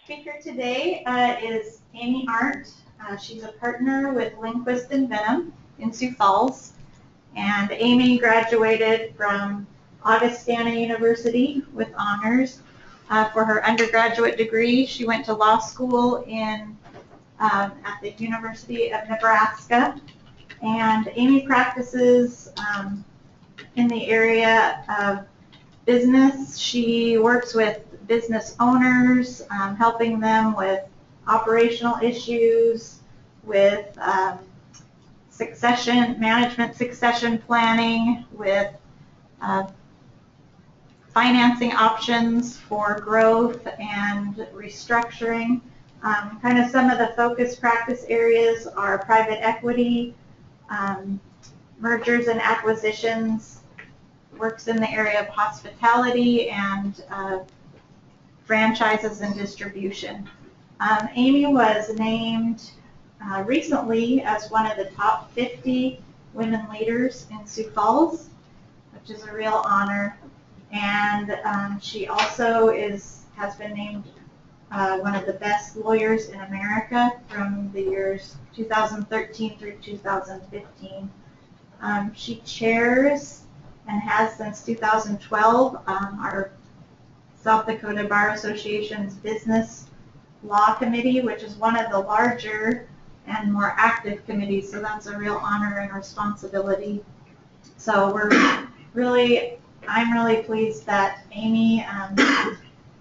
Speaker today is Amy Arndt. She's a partner with Lindquist and Benham in Sioux Falls. And Amy graduated from Augustana University with honors for her undergraduate degree. She went to law school at the University of Nebraska. And Amy practices in the area of business. She works with business owners, helping them with operational issues, with succession planning, with financing options for growth and restructuring. Kind of some of the focus practice areas are private equity, mergers and acquisitions, works in the area of hospitality, and franchises and distribution. Amy was named recently as one of the top 50 women leaders in Sioux Falls, which is a real honor. And she also has been named one of the best lawyers in America from the years 2013 through 2015. She chairs and has since 2012 our South Dakota Bar Association's Business Law Committee, which is one of the larger and more active committees, so that's a real honor and responsibility. So I'm really pleased that Amy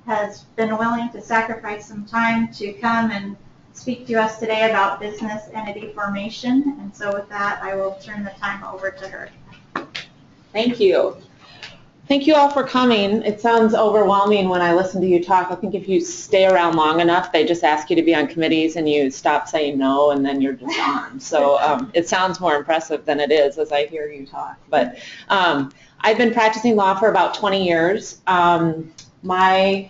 has been willing to sacrifice some time to come and speak to us today about business entity formation. And so with that, I will turn the time over to her. Thank you. Thank you all for coming. It sounds overwhelming when I listen to you talk. I think if you stay around long enough, they just ask you to be on committees and you stop saying no and then you're just on. So it sounds more impressive than it is as I hear you talk. But I've been practicing law for about 20 years. There we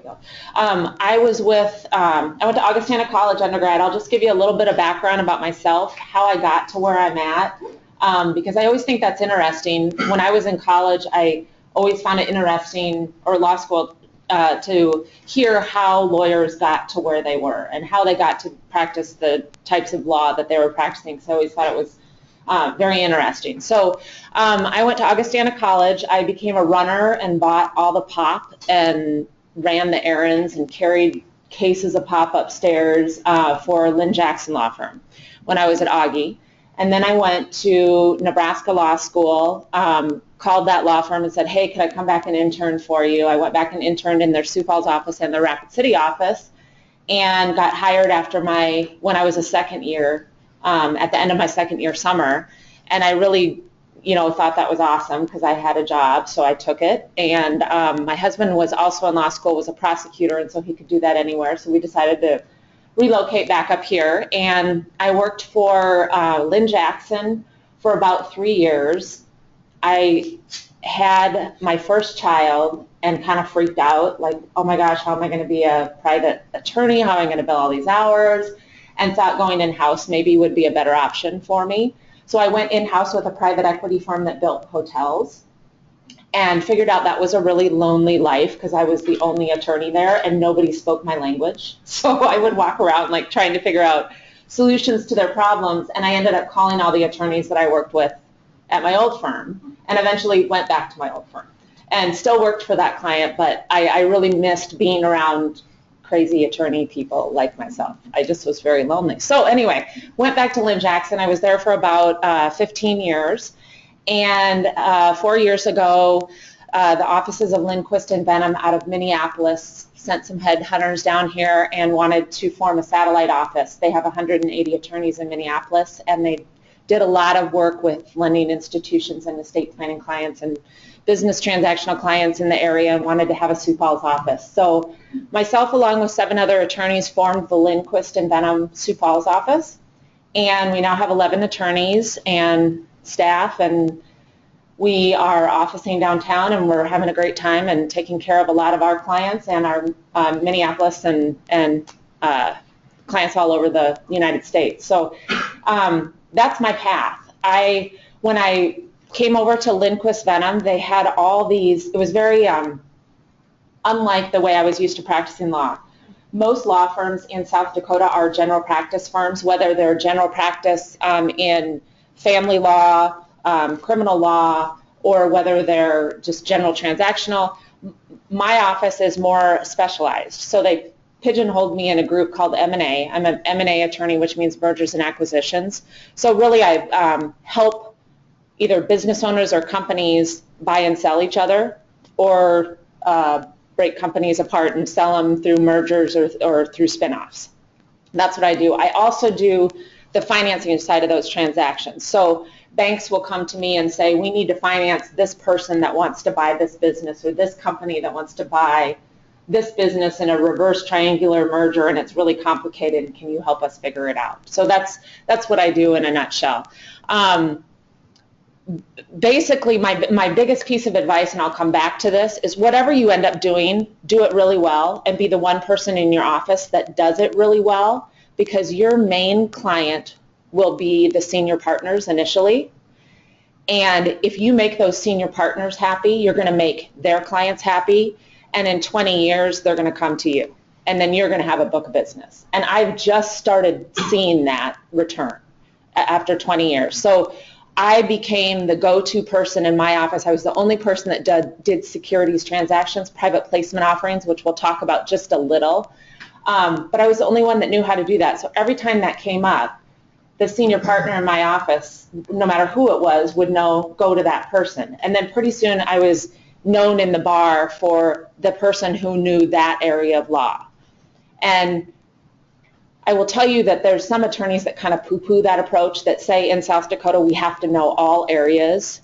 go. I went to Augustana College undergrad. I'll just give you a little bit of background about myself, how I got to where I'm at. Because I always think that's interesting. When I was in college, I always found it interesting, or law school, to hear how lawyers got to where they were and how they got to practice the types of law that they were practicing. So I always thought it was very interesting. So I went to Augustana College. I became a runner and bought all the pop and ran the errands and carried cases of pop upstairs for Lynn Jackson Law Firm when I was at Augie. And then I went to Nebraska Law School, called that law firm and said, hey, could I come back and intern for you? I went back and interned in their Sioux Falls office and their Rapid City office and got hired when I was a second year, at the end of my second year summer. And I really, thought that was awesome because I had a job, so I took it. And my husband was also in law school, was a prosecutor, and so he could do that anywhere. So we decided to relocate back up here, and I worked for Lynn Jackson for about 3 years. I had my first child and kind of freaked out, like, oh my gosh, how am I going to be a private attorney? How am I going to bill all these hours? And thought going in-house maybe would be a better option for me. So I went in-house with a private equity firm that built hotels, and figured out that was a really lonely life because I was the only attorney there and nobody spoke my language. So I would walk around like trying to figure out solutions to their problems, and I ended up calling all the attorneys that I worked with at my old firm and eventually went back to my old firm and still worked for that client, but I really missed being around crazy attorney people like myself. I just was very lonely. So anyway, went back to Lynn Jackson. I was there for about 15 years. And 4 years ago, the offices of Lindquist and Benham out of Minneapolis sent some headhunters down here and wanted to form a satellite office. They have 180 attorneys in Minneapolis, and they did a lot of work with lending institutions and estate planning clients and business transactional clients in the area and wanted to have a Sioux Falls office. So myself, along with 7 other attorneys, formed the Lindquist and Benham Sioux Falls office. And we now have 11 attorneys and staff, and we are officing downtown, and we're having a great time and taking care of a lot of our clients and our Minneapolis and clients all over the United States. So that's my path. When I came over to Lindquist Benham, they had all these, it was very unlike the way I was used to practicing law. Most law firms in South Dakota are general practice firms, whether they're general practice in family law, criminal law, or whether they're just general transactional. My office is more specialized, so they pigeonholed me in a group called M&A. I'm an M&A attorney, which means mergers and acquisitions. So really I help either business owners or companies buy and sell each other, or break companies apart and sell them through mergers or through spin-offs. That's what I do. I also do the financing side of those transactions. So banks will come to me and say, we need to finance this person that wants to buy this business, or this company that wants to buy this business in a reverse triangular merger, and it's really complicated. Can you help us figure it out? So that's what I do in a nutshell. Basically, my biggest piece of advice, and I'll come back to this, is whatever you end up doing, do it really well and be the one person in your office that does it really well, because your main client will be the senior partners initially. And if you make those senior partners happy, you're going to make their clients happy. And in 20 years, they're going to come to you. And then you're going to have a book of business. And I've just started seeing that return after 20 years. So I became the go-to person in my office. I was the only person that did securities transactions, private placement offerings, which we'll talk about just a little. But I was the only one that knew how to do that. So every time that came up, the senior partner in my office, no matter who it was, would know, go to that person. And then pretty soon I was known in the bar for the person who knew that area of law. And I will tell you that there's some attorneys that kind of poo-poo that approach, that say in South Dakota we have to know all areas.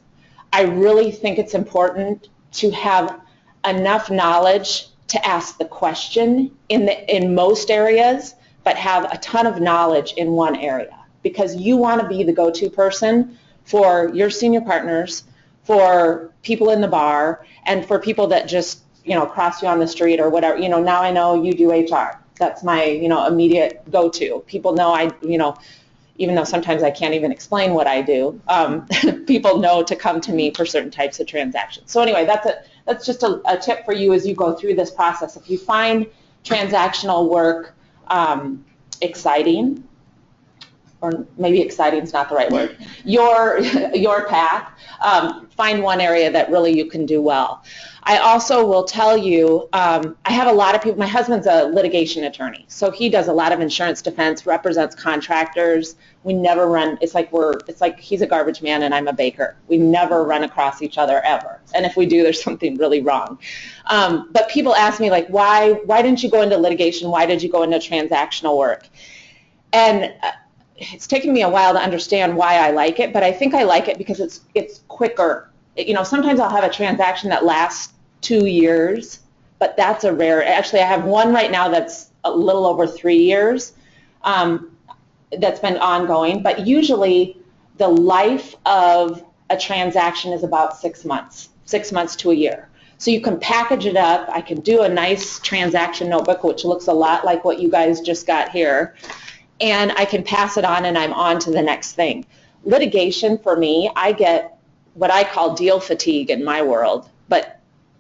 I really think it's important to have enough knowledge to ask the question in most areas, but have a ton of knowledge in one area, because you want to be the go-to person for your senior partners, for people in the bar, and for people that just, cross you on the street or whatever. Now I know you do HR. That's my, immediate go-to. People know even though sometimes I can't even explain what I do, people know to come to me for certain types of transactions. So anyway, that's just a tip for you as you go through this process. If you find transactional work exciting, or maybe exciting is not the right word, your path, find one area that really you can do well. I also will tell you, I have a lot of people. My husband's a litigation attorney, so he does a lot of insurance defense, represents contractors. We never run, it's like he's a garbage man and I'm a baker. We never run across each other ever. And if we do, there's something really wrong. But people ask me, like, why didn't you go into litigation? Why did you go into transactional work? And it's taken me a while to understand why I like it, but I think I like it because it's quicker. Sometimes I'll have a transaction that lasts 2 years, but that's a rare. Actually, I have one right now that's a little over 3 years that's been ongoing, but usually the life of a transaction is about 6 months to a year. So you can package it up. I can do a nice transaction notebook, which looks a lot like what you guys just got here, and I can pass it on and I'm on to the next thing. Litigation, for me, I get what I call deal fatigue in my world, but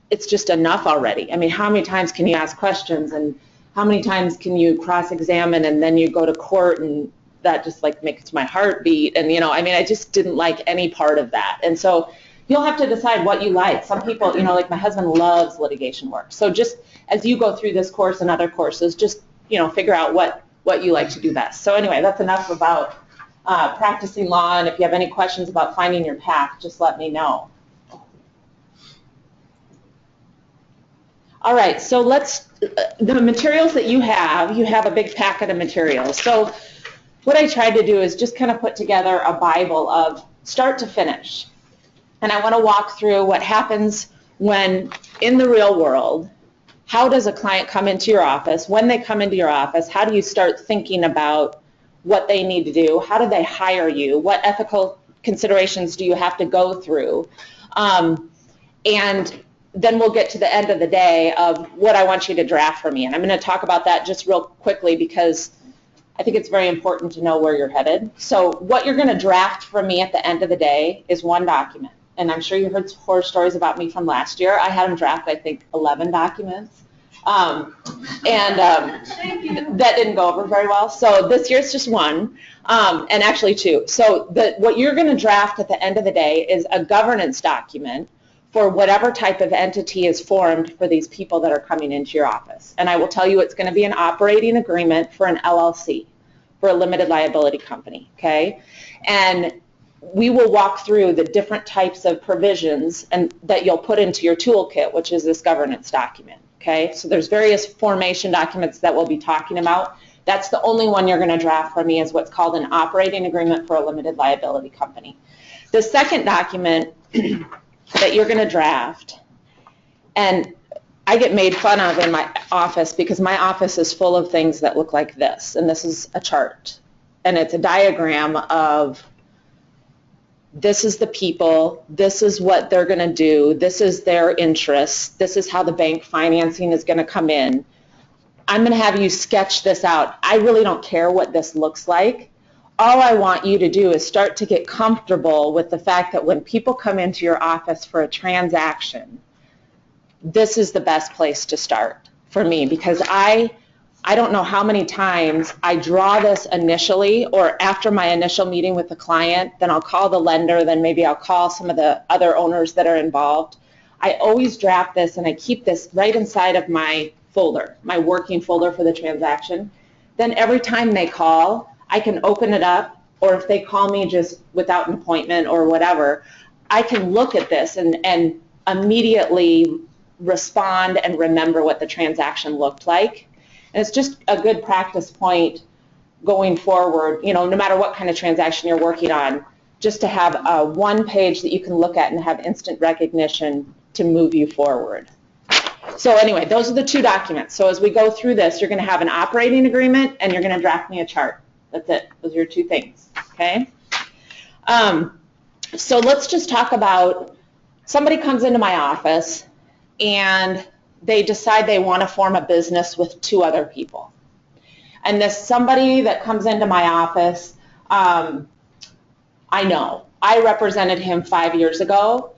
it's just enough already. I mean, how many times can you ask questions, and how many times can you cross-examine, and then you go to court, and that just like makes my heart beat. And I just didn't like any part of that. And so you'll have to decide what you like. Some people, like my husband loves litigation work. So just as you go through this course and other courses, just figure out what you like to do best. So anyway, that's enough about practicing law, and if you have any questions about finding your path, just let me know. All right, so the materials that you have a big packet of materials. So what I tried to do is just kind of put together a Bible of start to finish. And I want to walk through what happens when, in the real world, how does a client come into your office? When they come into your office, how do you start thinking about what they need to do? How do they hire you? What ethical considerations do you have to go through? And then we'll get to the end of the day of what I want you to draft for me. And I'm going to talk about that just real quickly because I think it's very important to know where you're headed. So what you're going to draft from me at the end of the day is one document. and I'm sure you heard horror stories about me from last year. I had them draft, I think, 11 documents. That didn't go over very well. So this year's just one, and actually two. So what you're going to draft at the end of the day is a governance document for whatever type of entity is formed for these people that are coming into your office. And I will tell you it's going to be an operating agreement for an LLC, for a limited liability company, okay? And we will walk through the different types of provisions and that you'll put into your toolkit, which is this governance document. Okay, so there's various formation documents that we'll be talking about. That's the only one you're going to draft for me is what's called an operating agreement for a limited liability company. The second document that you're going to draft, and I get made fun of in my office because my office is full of things that look like this, and this is a chart, and it's a diagram of this is the people, this is what they're going to do, this is their interests, this is how the bank financing is going to come in. I'm going to have you sketch this out. I really don't care what this looks like. All I want you to do is start to get comfortable with the fact that when people come into your office for a transaction, this is the best place to start for me, because I don't know how many times I draw this initially, or after my initial meeting with the client, then I'll call the lender, then maybe I'll call some of the other owners that are involved. I always draft this and I keep this right inside of my folder, my working folder for the transaction. Then every time they call, I can open it up, or if they call me just without an appointment or whatever, I can look at this and immediately respond and remember what the transaction looked like. And it's just a good practice point going forward, you know, no matter what kind of transaction you're working on, just to have one page that you can look at and have instant recognition to move you forward. So anyway, those are the two documents. So as we go through this, you're going to have an operating agreement and you're going to draft me a chart. That's it. Those are your two things, okay? So let's just talk about somebody comes into my office and they decide they want to form a business with two other people. And this somebody that comes into my office, I know. I represented him 5 years ago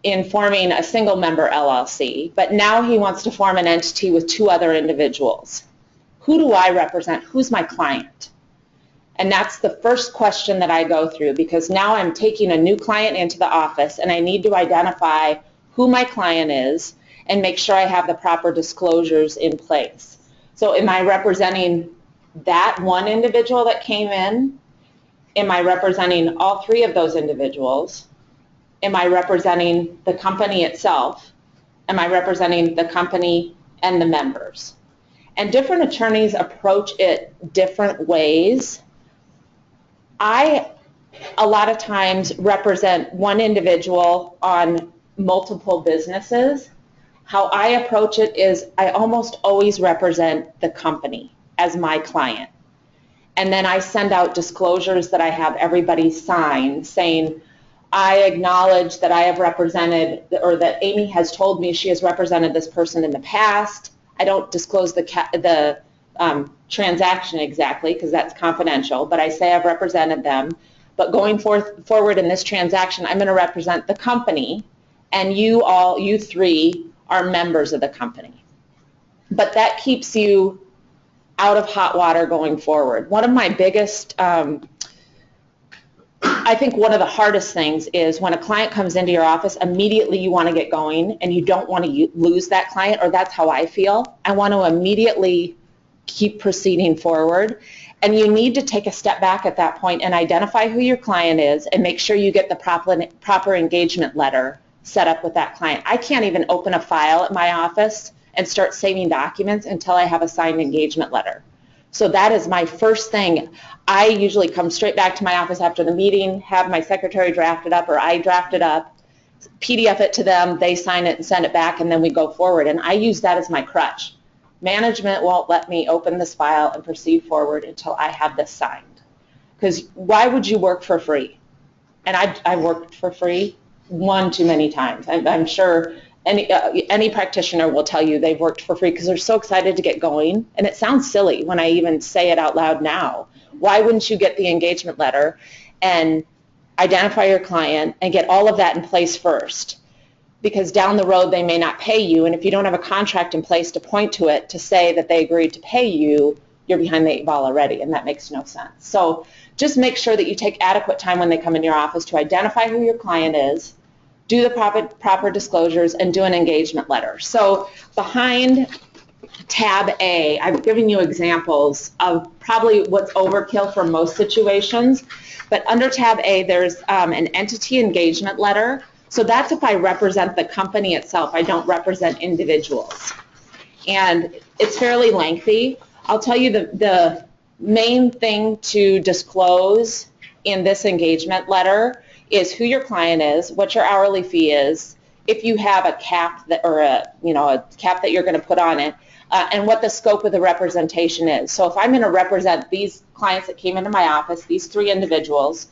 in forming a single member LLC, but now he wants to form an entity with two other individuals. Who do I represent? Who's my client? And that's the first question that I go through, because now I'm taking a new client into the office and I need to identify who my client is and make sure I have the proper disclosures in place. So am I representing that one individual that came in? Am I representing all three of those individuals? Am I representing the company itself? Am I representing the company and the members? And different attorneys approach it different ways. I, a lot of times, represent one individual on multiple businesses. How I approach it is I almost always represent the company as my client. And then I send out disclosures that I have everybody sign saying, I acknowledge that I have represented, or that Amy has told me she has represented this person in the past. I don't disclose the transaction exactly because that's confidential, but I say I've represented them. But going forward in this transaction, I'm going to represent the company, and you three are members of the company. But that keeps you out of hot water going forward. One of my biggest, I think one of the hardest things is when a client comes into your office, immediately you want to get going and you don't want to lose that client, or that's how I feel. I want to immediately keep proceeding forward. And you need to take a step back at that point and identify who your client is and make sure you get the proper engagement letter set up with that client. I can't even open a file at my office and start saving documents until I have a signed engagement letter. So that is my first thing. I usually come straight back to my office after the meeting, have my secretary draft it up, or I draft it up, PDF it to them, they sign it and send it back, and then we go forward. And I use that as my crutch. Management won't let me open this file and proceed forward until I have this signed. Because why would you work for free? And I worked for free one too many times. I'm sure any practitioner will tell you they've worked for free because they're so excited to get going. And it sounds silly when I even say it out loud now. Why wouldn't you get the engagement letter and identify your client, and get all of that in place first. Because down the road they may not pay you, and if you don't have a contract in place to point to it to say that they agreed to pay you, you're behind the 8 ball already, and that makes no sense. So just make sure that you take adequate time when they come in your office to identify who your client is, do the proper disclosures, and do an engagement letter. So behind tab A, I've given you examples of probably what's overkill for most situations, but under tab A there's an entity engagement letter. So that's if I represent the company itself. I don't represent individuals. And it's fairly lengthy. I'll tell you the main thing to disclose in this engagement letter is who your client is, what your hourly fee is, if you have a cap that, or a cap that you're going to put on it, and what the scope of the representation is. So if I'm going to represent these clients that came into my office, these 3 individuals,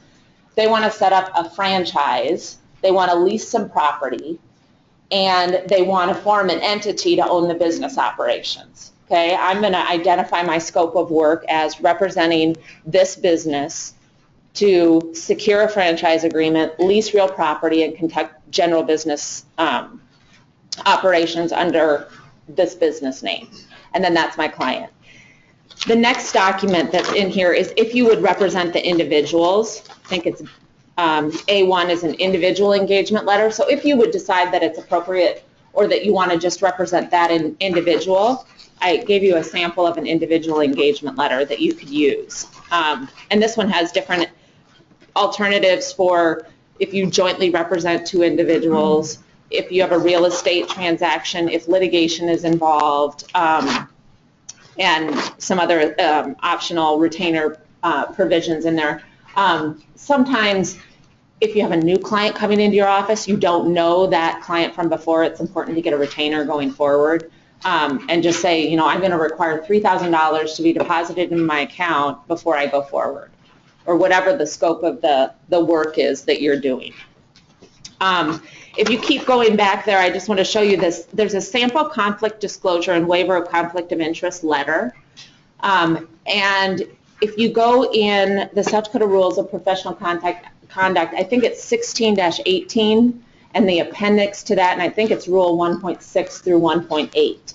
they want to set up a franchise, they want to lease some property, and they want to form an entity to own the business operations. Okay, I'm going to identify my scope of work as representing this business to secure a franchise agreement, lease real property, and conduct general business operations under this business name. And then that's my client. The next document that's in here is if you would represent the individuals. I think it's A1 is an individual engagement letter. So if you would decide that it's appropriate or that you want to just represent that individual, I gave you a sample of an individual engagement letter that you could use. And this one has different alternatives for if you jointly represent 2 individuals, if you have a real estate transaction, if litigation is involved, and some other optional retainer provisions in there. Sometimes if you have a new client coming into your office, you don't know that client from before, it's important to get a retainer going forward. And just say, I'm going to require $3,000 to be deposited in my account before I go forward, or whatever the scope of the work is that you're doing. If you keep going back there, I just want to show you this. There's a sample conflict disclosure and waiver of conflict of interest letter. And if you go in the South Dakota Rules of Professional Conduct, I think it's 16-18, and the appendix to that, and I think it's Rule 1.6 through 1.8.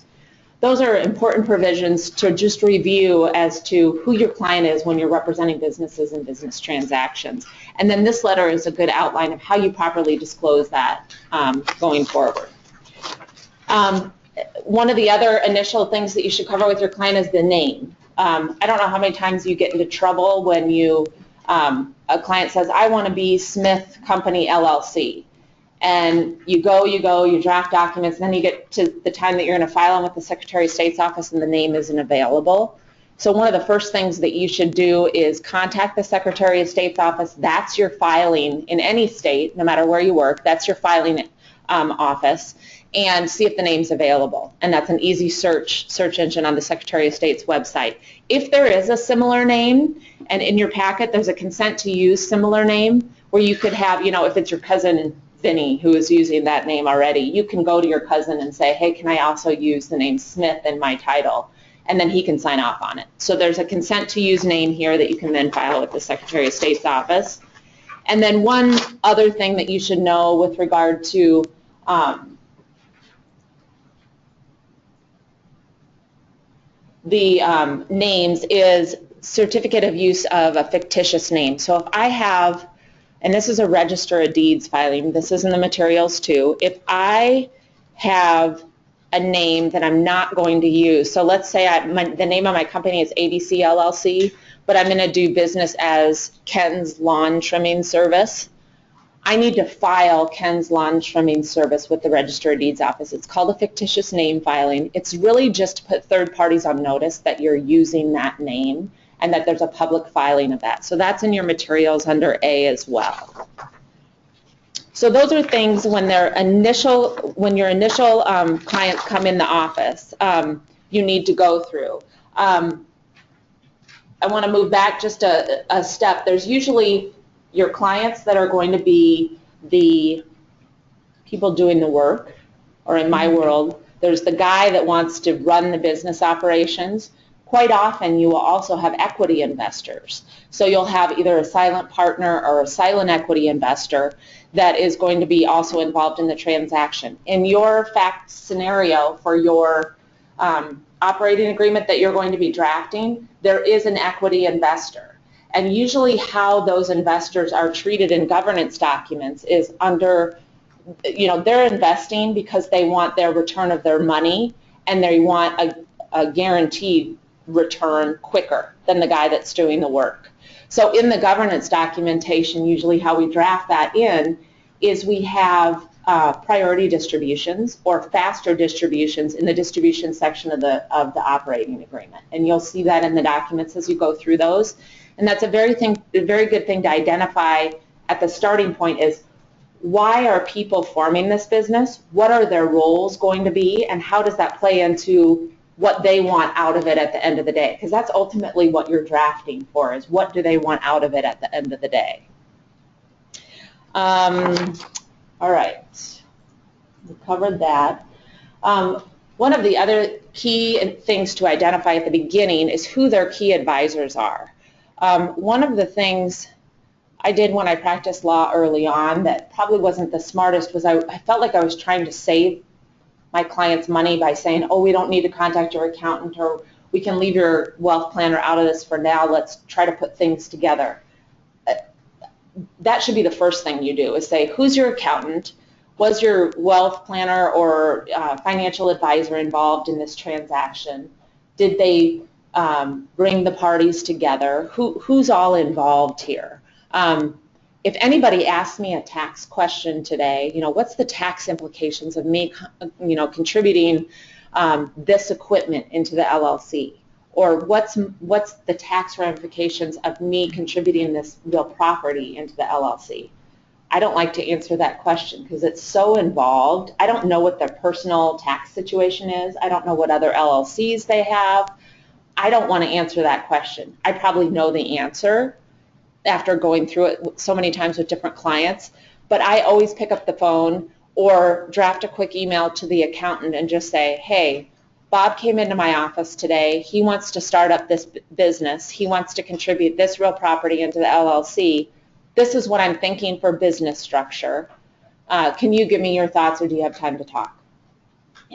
Those are important provisions to just review as to who your client is when you're representing businesses and business transactions. And then this letter is a good outline of how you properly disclose that going forward. One of the other initial things that you should cover with your client is the name. I don't know how many times you get into trouble when a client says, I want to be Smith Company LLC. And you draft documents, and then you get to the time that you're going to file them with the Secretary of State's office and the name isn't available. So one of the first things that you should do is contact the Secretary of State's office. That's your filing in any state, no matter where you work, that's your filing office, and see if the name's available. And that's an easy search engine on the Secretary of State's website. If there is a similar name, and in your packet there's a consent to use similar name, where you could have, if it's your cousin Vinny who is using that name already, you can go to your cousin and say, hey, can I also use the name Smith in my title? And then he can sign off on it. So there's a consent to use name here that you can then file with the Secretary of State's office. And then one other thing that you should know with regard to the names is certificate of use of a fictitious name. So if I have, and this is a Register of Deeds filing, this is in the materials too, if I have a name that I'm not going to use, so let's say the name of my company is ABC LLC, but I'm going to do business as Ken's Lawn Trimming Service, I need to file Ken's Lawn Trimming Service with the Register of Deeds office. It's called a fictitious name filing. It's really just to put third parties on notice that you're using that name and that there's a public filing of that. So that's in your materials under A as well. So those are things when your initial clients come in the office, you need to go through. I want to move back just a step. There's usually your clients that are going to be the people doing the work, or in my world, there's the guy that wants to run the business operations, quite often you will also have equity investors. So you'll have either a silent partner or a silent equity investor that is going to be also involved in the transaction. In your fact scenario for your operating agreement that you're going to be drafting, there is an equity investor. And usually how those investors are treated in governance documents is under, they're investing because they want their return of their money, and they want a guaranteed return quicker than the guy that's doing the work. So in the governance documentation, usually how we draft that in is we have priority distributions or faster distributions in the distribution section of the operating agreement. And you'll see that in the documents as you go through those. And that's a very good thing to identify at the starting point is, why are people forming this business? What are their roles going to be? And how does that play into what they want out of it at the end of the day? Because that's ultimately what you're drafting for, is what do they want out of it at the end of the day. All right, we covered that. One of the other key things to identify at the beginning is who their key advisors are. One of the things I did when I practiced law early on that probably wasn't the smartest was I felt like I was trying to save my clients money by saying, oh, we don't need to contact your accountant, or we can leave your wealth planner out of this for now, let's try to put things together. That should be the first thing you do, is say, who's your accountant? Was your wealth planner or financial advisor involved in this transaction? Did they bring the parties together? Who's all involved here? If anybody asked me a tax question today, what's the tax implications of me, contributing this equipment into the LLC? Or what's the tax ramifications of me contributing this real property into the LLC? I don't like to answer that question because it's so involved. I don't know what their personal tax situation is. I don't know what other LLCs they have. I don't want to answer that question. I probably know the answer after going through it so many times with different clients, but I always pick up the phone or draft a quick email to the accountant and just say, hey, Bob came into my office today. He wants to start up this business. He wants to contribute this real property into the LLC. This is what I'm thinking for business structure. Can you give me your thoughts, or do you have time to talk?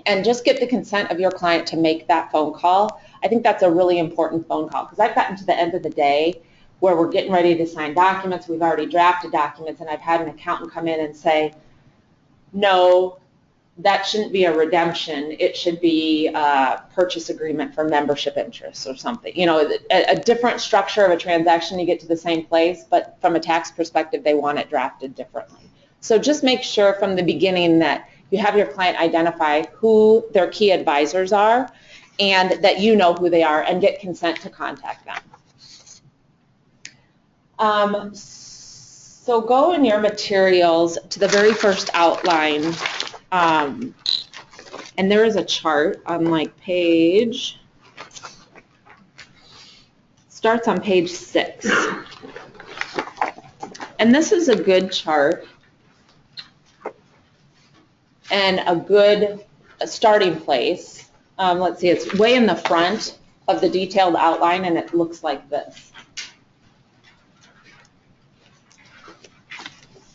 And just get the consent of your client to make that phone call. I think that's a really important phone call, because I've gotten to the end of the day where we're getting ready to sign documents, we've already drafted documents, and I've had an accountant come in and say, no, that shouldn't be a redemption, it should be a purchase agreement for membership interests or something. A different structure of a transaction, you get to the same place, but from a tax perspective, they want it drafted differently. So just make sure from the beginning that you have your client identify who their key advisors are and that you know who they are, and get consent to contact them. So go in your materials to the very first outline, and there is a chart on page, starts on page 6. And this is a good chart and a good starting place. Let's see, it's way in the front of the detailed outline, and it looks like this.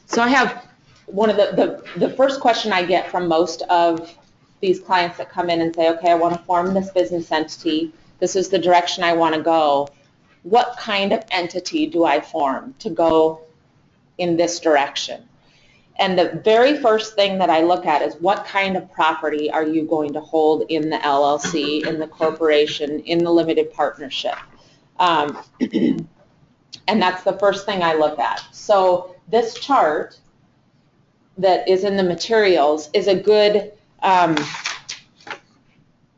So I have one of the first question I get from most of these clients that come in and say, okay, I want to form this business entity. This is the direction I want to go. What kind of entity do I form to go in this direction? And the very first thing that I look at is, what kind of property are you going to hold in the LLC, in the corporation, in the limited partnership? And that's the first thing I look at. So this chart that is in the materials is a good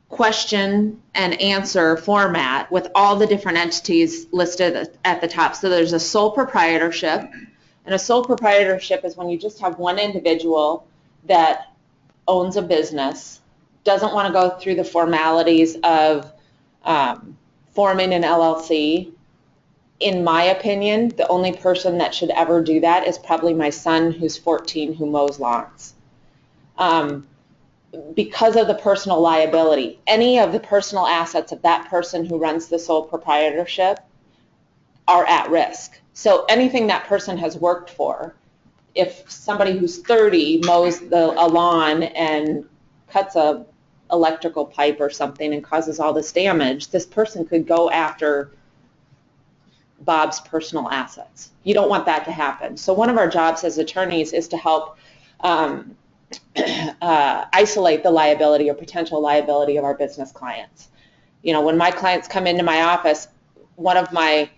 question and answer format with all the different entities listed at the top. So there's a sole proprietorship, and a sole proprietorship is when you just have one individual that owns a business, doesn't want to go through the formalities of forming an LLC. In my opinion, the only person that should ever do that is probably my son, who's 14, who mows lawns. because of the personal liability. Any of the personal assets of that person who runs the sole proprietorship are at risk. So anything that person has worked for, if somebody who's 30 mows a lawn and cuts a electrical pipe or something and causes all this damage, this person could go after Bob's personal assets. You don't want that to happen. So one of our jobs as attorneys is to help isolate the liability or potential liability of our business clients. You know, when my clients come into my office, one of my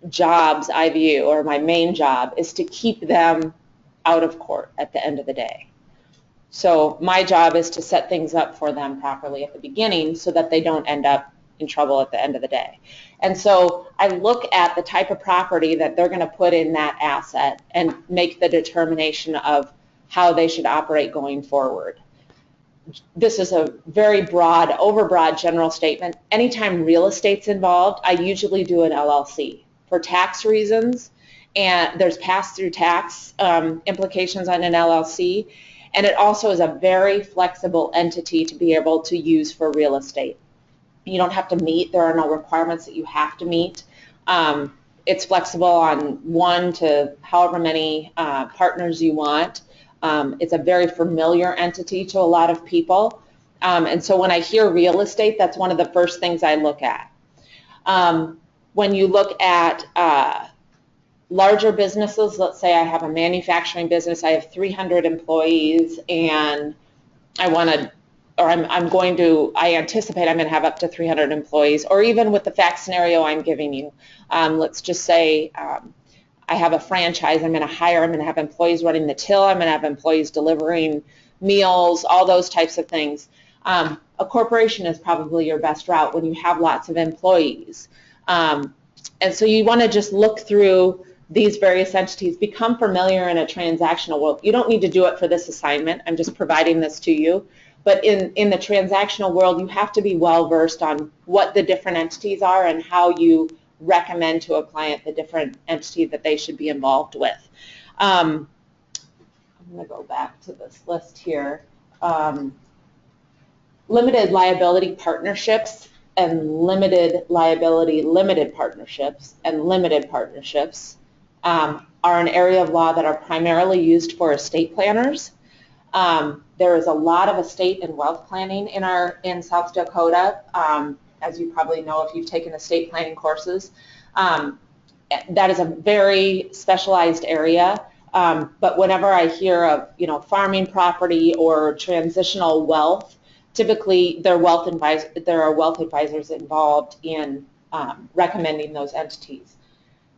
jobs I view, or my main job, is to keep them out of court at the end of the day. So my job is to set things up for them properly at the beginning so that they don't end up in trouble at the end of the day. And so I look at the type of property that they're going to put in that asset and make the determination of how they should operate going forward. This is a very broad, overbroad general statement. Anytime real estate's involved, I usually do an LLC for tax reasons, and there's pass-through tax implications on an LLC, and it also is a very flexible entity to be able to use for real estate. You don't have to meet, there are no requirements that you have to meet. It's flexible on 1 to however many partners you want. It's a very familiar entity to a lot of people. And so when I hear real estate, that's one of the first things I look at. When you look at larger businesses, let's say I have a manufacturing business, I have 300 employees, and I want to, or I anticipate I'm going to have up to 300 employees, or even with the fact scenario I'm giving you. Let's just say I have a franchise, I'm going to have employees running the till, I'm going to have employees delivering meals, all those types of things. A corporation is probably your best route when you have lots of employees. And so you want to just look through these various entities, become familiar in a transactional world. You don't need to do it for this assignment, I'm just providing this to you. But in the transactional world, you have to be well versed on what the different entities are and how you recommend to a client the different entity that they should be involved with. I'm going to go back to this list here. Limited liability partnerships and limited liability limited partnerships and limited partnerships are an area of law that are primarily used for estate planners. There is a lot of estate and wealth planning in South Dakota, as you probably know if you've taken estate planning courses. That is a very specialized area. But whenever I hear of farming property or transitional wealth, typically there are wealth advisors involved in recommending those entities.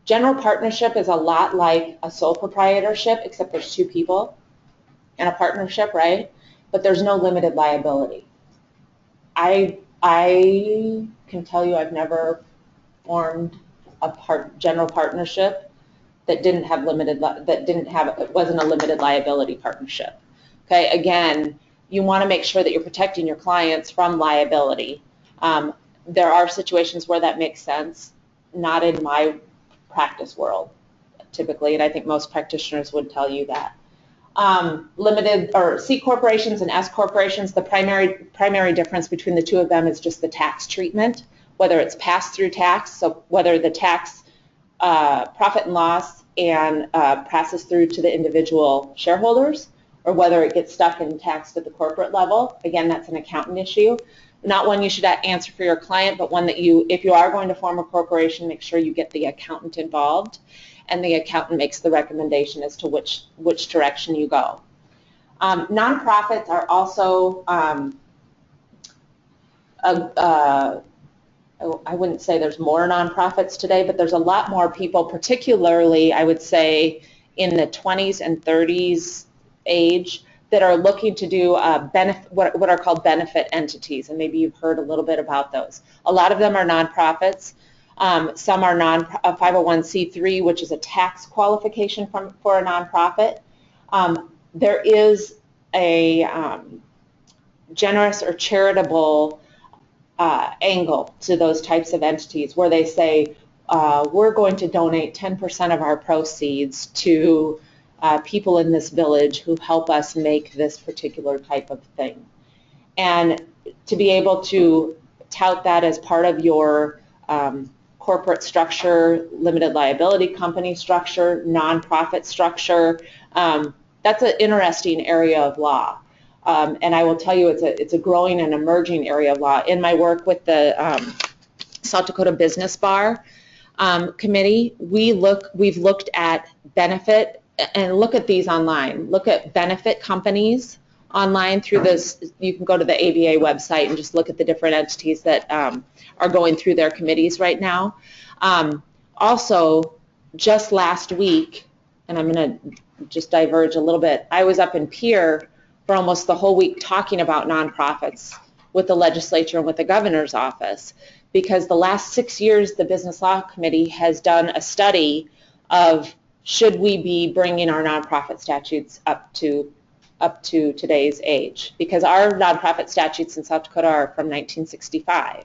General partnership is a lot like a sole proprietorship, except there's 2 people in a partnership, right? But there's no limited liability. I can tell you I've never formed a general partnership that wasn't a limited liability partnership. Okay, again, you want to make sure that you're protecting your clients from liability. There are situations where that makes sense, not in my practice world, typically, and I think most practitioners would tell you that. Limited or C corporations and S corporations, the primary difference between the 2 of them is just the tax treatment, whether it's pass-through tax, so whether the tax profit and loss and passes through to the individual shareholders, or whether it gets stuck and taxed at the corporate level. Again, that's an accountant issue. Not one you should answer for your client, but one that if you are going to form a corporation, make sure you get the accountant involved, and the accountant makes the recommendation as to which direction you go. Nonprofits are also, I wouldn't say there's more nonprofits today, but there's a lot more people, particularly I would say in the 20s and 30s age, that are looking to do what are called benefit entities, and maybe you've heard a little bit about those. A lot of them are nonprofits. Some are a 501c3, which is a tax qualification for a nonprofit. There is a generous or charitable angle to those types of entities where they say, we're going to donate 10% of our proceeds to people in this village who help us make this particular type of thing. And to be able to tout that as part of your corporate structure, limited liability company structure, nonprofit structure, that's an interesting area of law. And I will tell you, it's a growing and emerging area of law. In my work with the South Dakota Business Bar Committee, we've looked at benefit, and look at these online. Look at benefit companies online through this. You can go to the ABA website and just look at the different entities that are going through their committees right now. Also, just last week, and I'm going to just diverge a little bit, I was up in Pierre for almost the whole week talking about nonprofits with the legislature and with the governor's office, because the last 6 years the Business Law Committee has done a study of should we be bringing our nonprofit statutes up to today's age, because our nonprofit statutes in South Dakota are from 1965.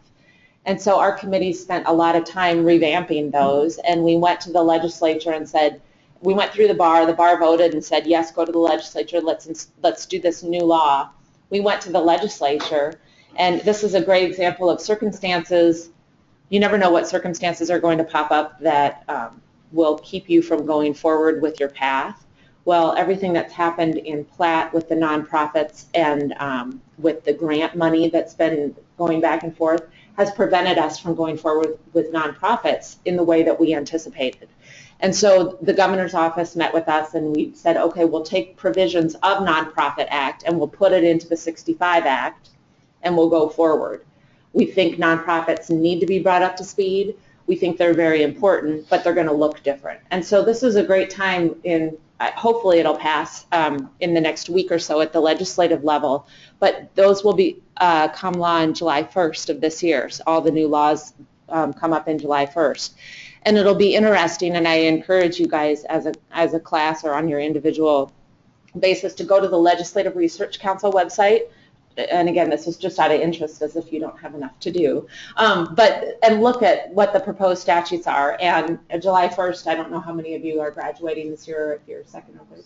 And so our committee spent a lot of time revamping those, and we went to the legislature and said, we went through the bar voted and said, yes, go to the legislature, let's do this new law. We went to the legislature, and this is a great example of circumstances. You never know what circumstances are going to pop up that will keep you from going forward with your path. Well, everything that's happened in Platte with the nonprofits and with the grant money that's been going back and forth has prevented us from going forward with nonprofits in the way that we anticipated. And so the governor's office met with us and we said, okay, we'll take provisions of Nonprofit Act and we'll put it into the 65 Act and we'll go forward. We think nonprofits need to be brought up to speed. We think they're very important, but they're going to look different. And so this is a great time hopefully it'll pass in the next week or so at the legislative level, but those will come law on July 1st of this year. So all the new laws come up in July 1st. And it'll be interesting, and I encourage you guys as a class or on your individual basis to go to the Legislative Research Council website. And again, this is just out of interest, as if you don't have enough to do. And look at what the proposed statutes are. And July 1st, I don't know how many of you are graduating this year, if you're second or third.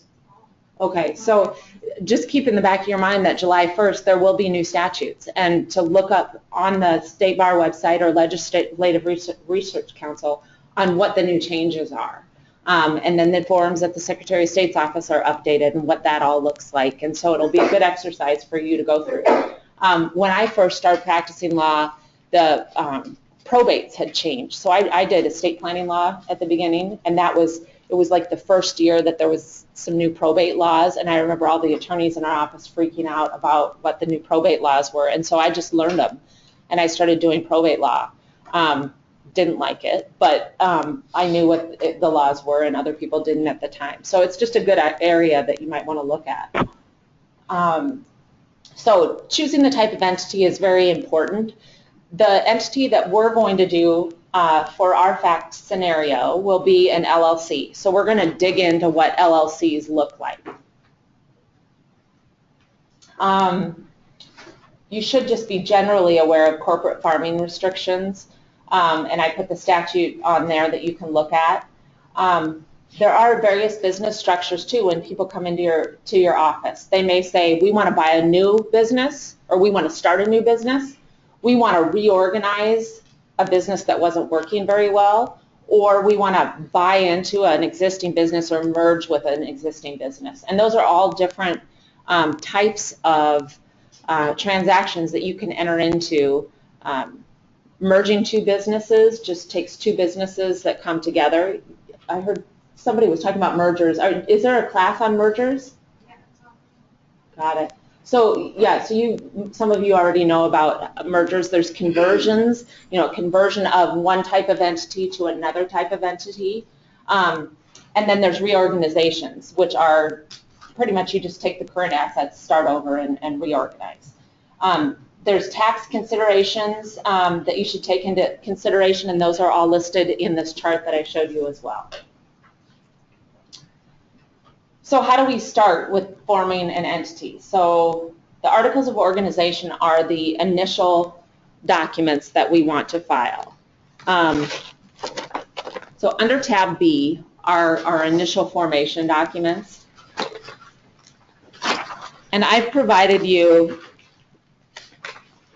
Okay, so just keep in the back of your mind that July 1st, there will be new statutes. And to look up on the State Bar website or Legislative Research Council on what the new changes are. And then the forms at the Secretary of State's office are updated and what that all looks like. And so it'll be a good exercise for you to go through. When I first started practicing law, the probates had changed. So I did estate planning law at the beginning, and it was like the first year that there was some new probate laws. And I remember all the attorneys in our office freaking out about what the new probate laws were. And so I just learned them, and I started doing probate law. Didn't like it, but I knew what the laws were and other people didn't at the time. So it's just a good area that you might want to look at. So choosing the type of entity is very important. The entity that we're going to do for our fact scenario will be an LLC. So we're going to dig into what LLCs look like. You should just be generally aware of corporate farming restrictions. And I put the statute on there that you can look at. There are various business structures too when people come into your office. They may say, we want to buy a new business, or we want to start a new business. We want to reorganize a business that wasn't working very well, or we want to buy into an existing business or merge with an existing business. And those are all different types of transactions that you can enter into. Merging two businesses just takes two businesses that come together. I heard somebody was talking about mergers. Is there a class on mergers? Yeah. Got it. So yeah, some of you already know about mergers. There's conversions, conversion of one type of entity to another type of entity. And then there's reorganizations, which are pretty much you just take the current assets, start over, and reorganize. There's tax considerations that you should take into consideration, and those are all listed in this chart that I showed you as well. So how do we start with forming an entity? So the Articles of Organization are the initial documents that we want to file. So under tab B are our initial formation documents. And I've provided you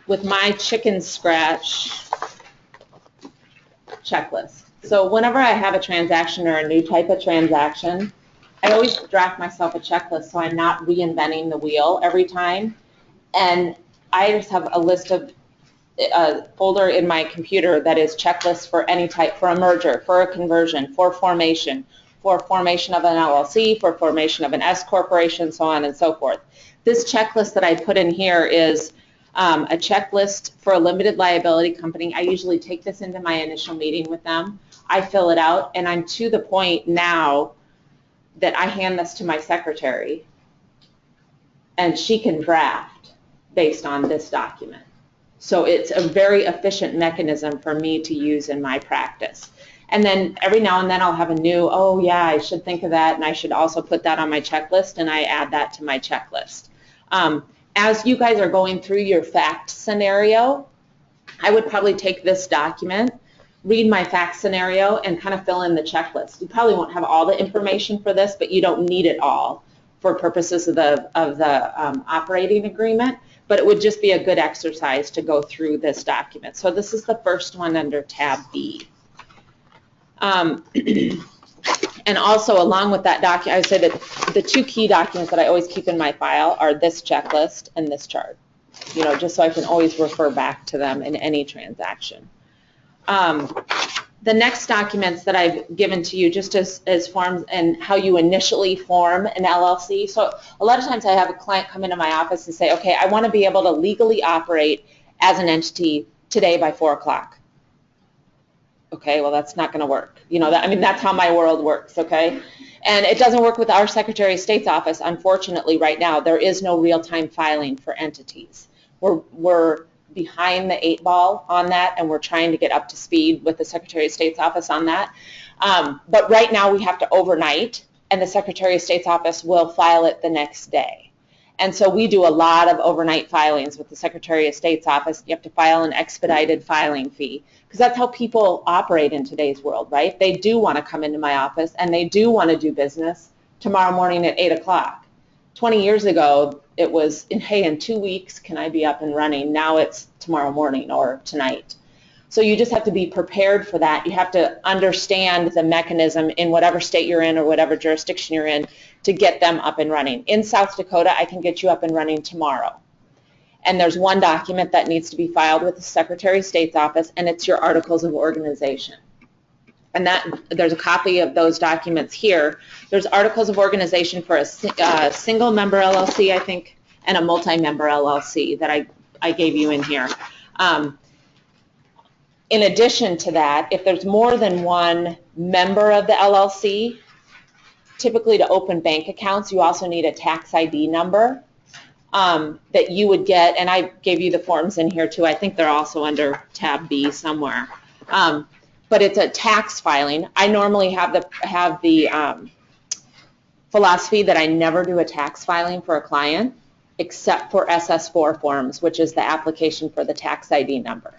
with my chicken scratch checklist. So whenever I have a transaction or a new type of transaction, I always draft myself a checklist so I'm not reinventing the wheel every time. And I just have a list of a folder in my computer that is checklists for any type, for a merger, for a conversion, for formation of an LLC, for formation of an S corporation, so on and so forth. This checklist that I put in here is a checklist for a limited liability company. I usually take this into my initial meeting with them. I fill it out, and I'm to the point now that I hand this to my secretary, and she can draft based on this document. So it's a very efficient mechanism for me to use in my practice. And then every now and then I'll have a new, oh yeah, I should think of that, and I should also put that on my checklist, and I add that to my checklist. As you guys are going through your fact scenario, I would probably take this document, read my fact scenario, and kind of fill in the checklist. You probably won't have all the information for this, but you don't need it all for purposes of the operating agreement, but it would just be a good exercise to go through this document. So this is the first one under tab B. And also along with that document, I would say that the two key documents that I always keep in my file are this checklist and this chart, you know, just so I can always refer back to them in any transaction. The next documents that I've given to you just as forms and how you initially form an LLC. So a lot of times I have a client come into my office and say, okay, I want to be able to legally operate as an entity today by 4 o'clock. Okay, well, that's not going to work. You know, I mean, that's how my world works, okay? And it doesn't work with our Secretary of State's office. Unfortunately, right now, there is no real-time filing for entities. We're behind the 8 ball on that, and we're trying to get up to speed with the Secretary of State's office on that. But right now, we have to overnight, and the Secretary of State's office will file it the next day. And so we do a lot of overnight filings with the Secretary of State's office. You have to file an expedited filing fee, because that's how people operate in today's world, right? They do want to come into my office, and they do want to do business tomorrow morning at 8 o'clock. 20 years ago, it was, hey, in 2 weeks, can I be up and running? Now it's tomorrow morning or tonight. So you just have to be prepared for that. You have to understand the mechanism in whatever state you're in or whatever jurisdiction you're in to get them up and running. In South Dakota, I can get you up and running tomorrow. And there's one document that needs to be filed with the Secretary of State's office, and it's your Articles of Organization. And there's a copy of those documents here. There's Articles of Organization for a single member LLC, I think, and a multi-member LLC that I gave you in here. In addition to that, if there's more than one member of the LLC, typically to open bank accounts, you also need a tax ID number that you would get, and I gave you the forms in here too. I think they're also under tab B somewhere. But it's a tax filing. I normally have the philosophy that I never do a tax filing for a client except for SS4 forms, which is the application for the tax ID number.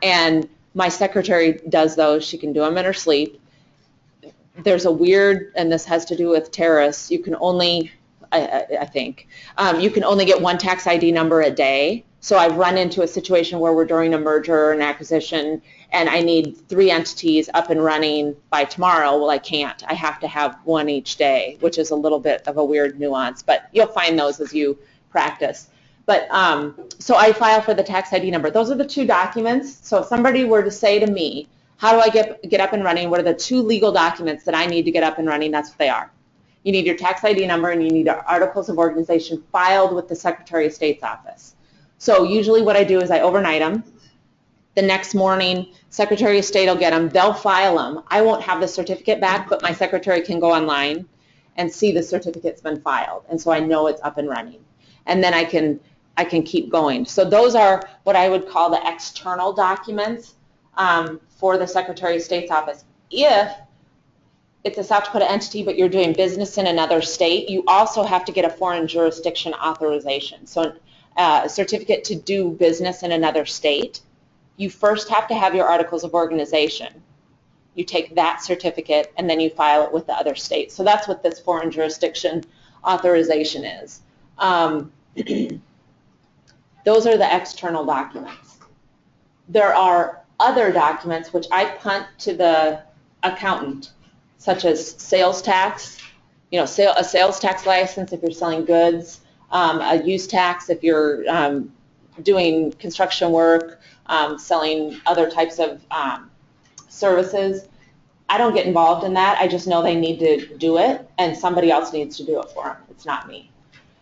And my secretary does those. She can do them in her sleep. There's a weird, and this has to do with terrorists, you can only, I think, you can only get one tax ID number a day. So I've run into a situation where we're doing a merger or an acquisition, and I need 3 entities up and running by tomorrow. Well, I can't. I have to have one each day, which is a little bit of a weird nuance, but you'll find those as you practice. But so I file for the tax ID number. Those are the 2 documents. So if somebody were to say to me, how do I get up and running? What are the 2 legal documents that I need to get up and running? That's what they are. You need your tax ID number, and you need Articles of Organization filed with the Secretary of State's office. So usually what I do is I overnight them. The next morning, Secretary of State will get them. They'll file them. I won't have the certificate back, but my secretary can go online and see the certificate's been filed. And so I know it's up and running. And then I can keep going. So those are what I would call the external documents for the Secretary of State's office. If it's a South Dakota entity, but you're doing business in another state, you also have to get a foreign jurisdiction authorization. So a certificate to do business in another state. You first have to have your Articles of Organization. you take that certificate and then you file it with the other state. So that's what this foreign jurisdiction authorization is. Those are the external documents. There are other documents which I punt to the accountant, such as sales tax, a sales tax license if you're selling goods, a use tax if you're doing construction work, selling other types of services. I don't get involved in that. I just know they need to do it, and somebody else needs to do it for them. It's not me.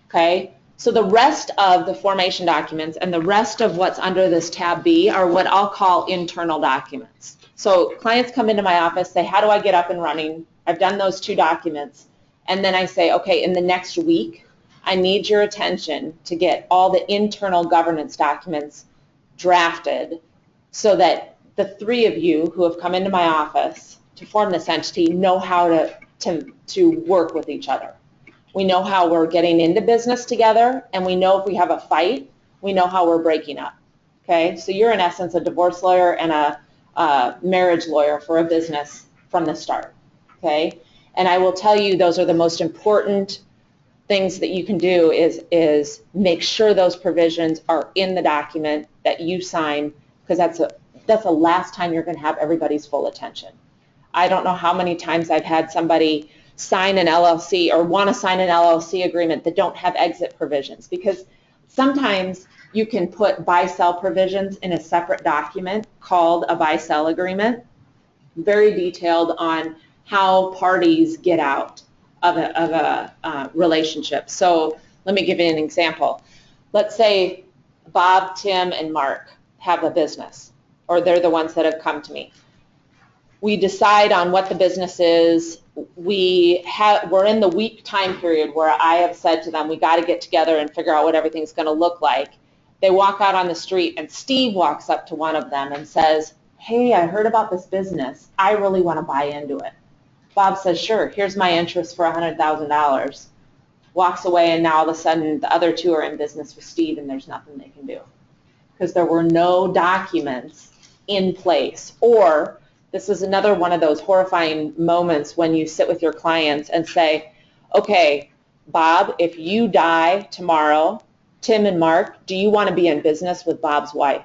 Okay? So the rest of the formation documents and the rest of what's under this tab B are what I'll call internal documents. So clients come into my office, say, how do I get up and running? I've done those 2 documents. And then I say, okay, in the next week, I need your attention to get all the internal governance documents drafted so that the 3 of you who have come into my office to form this entity know how to work with each other. We know how we're getting into business together, and we know if we have a fight, we know how we're breaking up. Okay, so you're in essence a divorce lawyer and a marriage lawyer for a business from the start. Okay, and I will tell you those are the most important things that you can do is make sure those provisions are in the document that you sign, because that's the last time you're going to have everybody's full attention. I don't know how many times I've had somebody sign an LLC or want to sign an LLC agreement that don't have exit provisions, because sometimes you can put buy-sell provisions in a separate document called a buy-sell agreement, very detailed on how parties get out of a relationship. So let me give you an example. Let's say Bob, Tim, and Mark have a business, or they're the ones that have come to me. We decide on what the business is. We're in the week time period where I have said to them, we got to get together and figure out what everything's going to look like. They walk out on the street, and Steve walks up to one of them and says, hey, I heard about this business. I really want to buy into it. Bob says, sure, here's my interest for $100,000. Walks away, and now all of a sudden the other 2 are in business with Steve, and there's nothing they can do because there were no documents in place. Or this is another one of those horrifying moments when you sit with your clients and say, okay, Bob, if you die tomorrow, Tim and Mark, do you want to be in business with Bob's wife?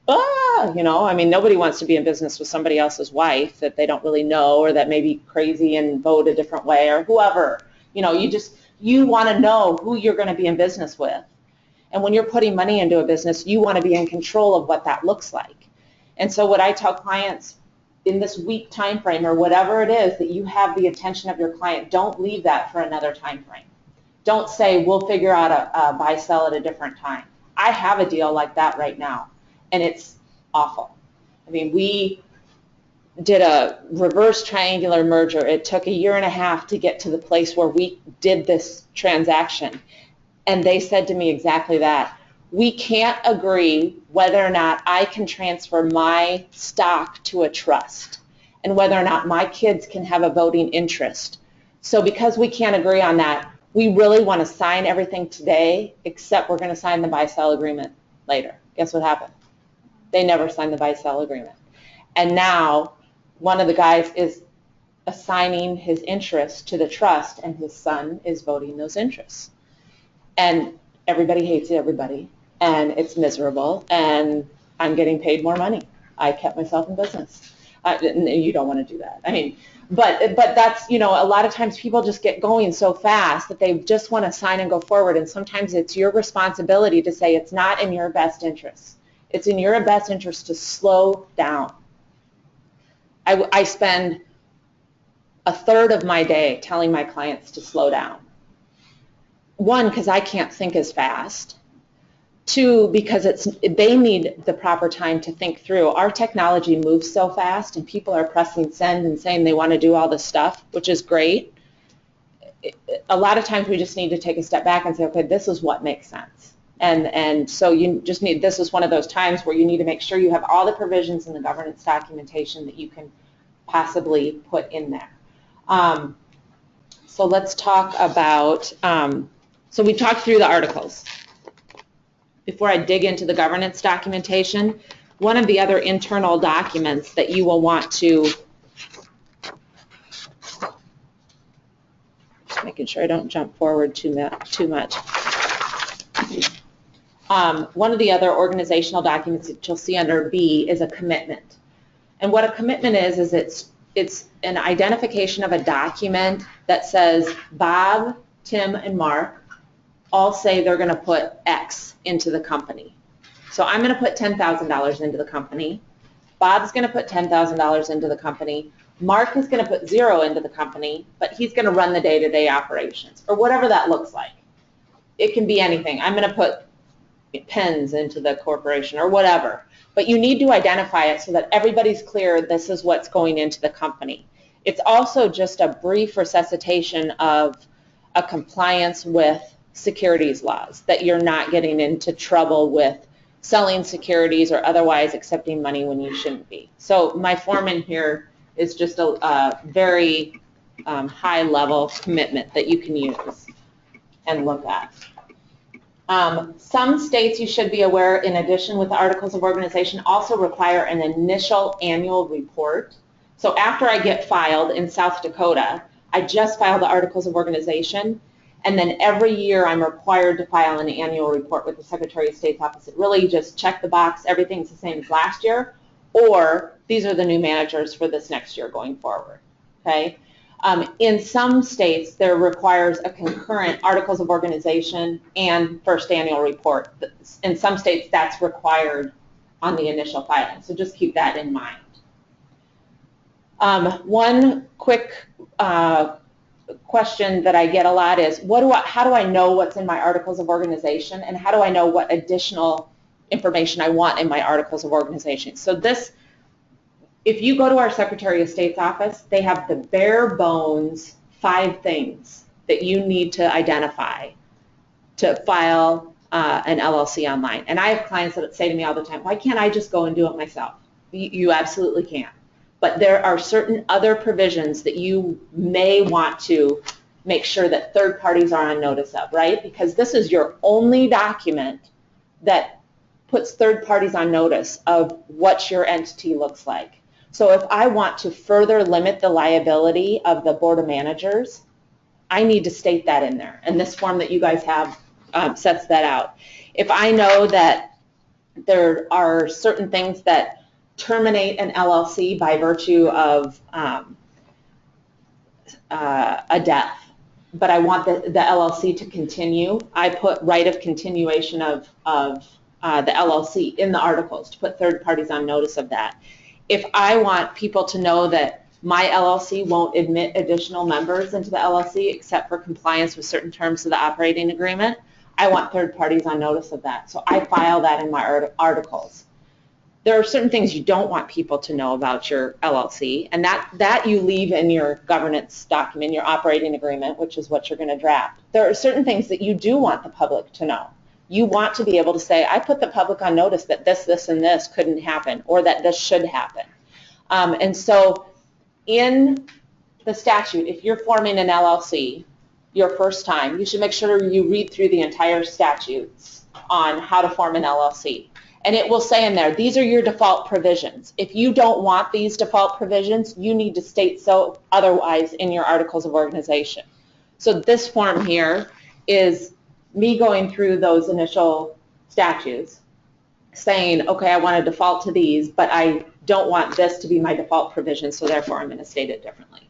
Nobody wants to be in business with somebody else's wife that they don't really know, or that may be crazy and vote a different way, or whoever. You want to know who you're going to be in business with. And when you're putting money into a business, you want to be in control of what that looks like. And so what I tell clients, in this week time frame or whatever it is that you have the attention of your client, don't leave that for another time frame. Don't say, we'll figure out a buy-sell at a different time. I have a deal like that right now, and it's awful. We did a reverse triangular merger. It took 1.5 years to get to the place where we did this transaction, and they said to me exactly that. We can't agree whether or not I can transfer my stock to a trust and whether or not my kids can have a voting interest. So because we can't agree on that, we really want to sign everything today, except we're going to sign the buy-sell agreement later. Guess what happened? They never signed the buy-sell agreement. And now one of the guys is assigning his interest to the trust, and his son is voting those interests. And everybody hates everybody. And it's miserable, and I'm getting paid more money. I kept myself in business. You don't want to do that. But that's, a lot of times people just get going so fast that they just want to sign and go forward, and sometimes it's your responsibility to say it's not in your best interest. It's in your best interest to slow down. I spend 1/3 of my day telling my clients to slow down. 1, because I can't think as fast. 2, because they need the proper time to think through. Our technology moves so fast, and people are pressing send and saying they want to do all this stuff, which is great. A lot of times we just need to take a step back and say, okay, this is what makes sense. And so you just need, this is one of those times where you need to make sure you have all the provisions in the governance documentation that you can possibly put in there. So let's talk about, so we talked through the articles. Before I dig into the governance documentation, one of the other internal documents that you will want to making sure I don't jump forward too much. One of the other organizational documents that you'll see under B is a commitment. And what a commitment is it's an identification of a document that says Bob, Tim, and Mark all say they're going to put X into the company. So I'm going to put $10,000 into the company. Bob's going to put $10,000 into the company. Mark is going to put 0 into the company, but he's going to run the day-to-day operations, or whatever that looks like. It can be anything. I'm going to put pens into the corporation or whatever. But you need to identify it so that everybody's clear this is what's going into the company. It's also just a brief resuscitation of a compliance with securities laws, that you're not getting into trouble with selling securities or otherwise accepting money when you shouldn't be. So my form in here is just a very high-level commitment that you can use and look at. Some states, you should be aware, in addition with the Articles of Organization, also require an initial annual report. So after I get filed in South Dakota, I just filed the Articles of Organization, and then every year I'm required to file an annual report with the Secretary of State's office. It really just check the box, everything's the same as last year, or these are the new managers for this next year going forward, okay? In some states, there requires a concurrent Articles of Organization and first annual report. In some states, that's required on the initial filing, so just keep that in mind. One quick question that I get a lot is, how do I know what's in my Articles of Organization, and how do I know what additional information I want in my Articles of Organization? So this, if you go to our Secretary of State's office, they have the bare bones 5 things that you need to identify to file an LLC online. And I have clients that say to me all the time, why can't I just go and do it myself? You absolutely can. But there are certain other provisions that you may want to make sure that third parties are on notice of, right? Because this is your only document that puts third parties on notice of what your entity looks like. So if I want to further limit the liability of the Board of Managers, I need to state that in there. And this form that you guys have sets that out. If I know that there are certain things that terminate an LLC by virtue of a death, but I want the LLC to continue, I put right of continuation of the LLC in the articles to put third parties on notice of that. If I want people to know that my LLC won't admit additional members into the LLC except for compliance with certain terms of the operating agreement, I want third parties on notice of that. So I file that in my articles. There are certain things you don't want people to know about your LLC, and that you leave in your governance document, your operating agreement, which is what you're going to draft. There are certain things that you do want the public to know. You want to be able to say, I put the public on notice that this, this, and this couldn't happen, or that this should happen. And so in the statute, if you're forming an LLC your first time, you should make sure you read through the entire statutes on how to form an LLC. And it will say in there, these are your default provisions. If you don't want these default provisions, you need to state so otherwise in your Articles of Organization. So this form here is me going through those initial statutes, saying, okay, I want to default to these, but I don't want this to be my default provision, so therefore I'm going to state it differently.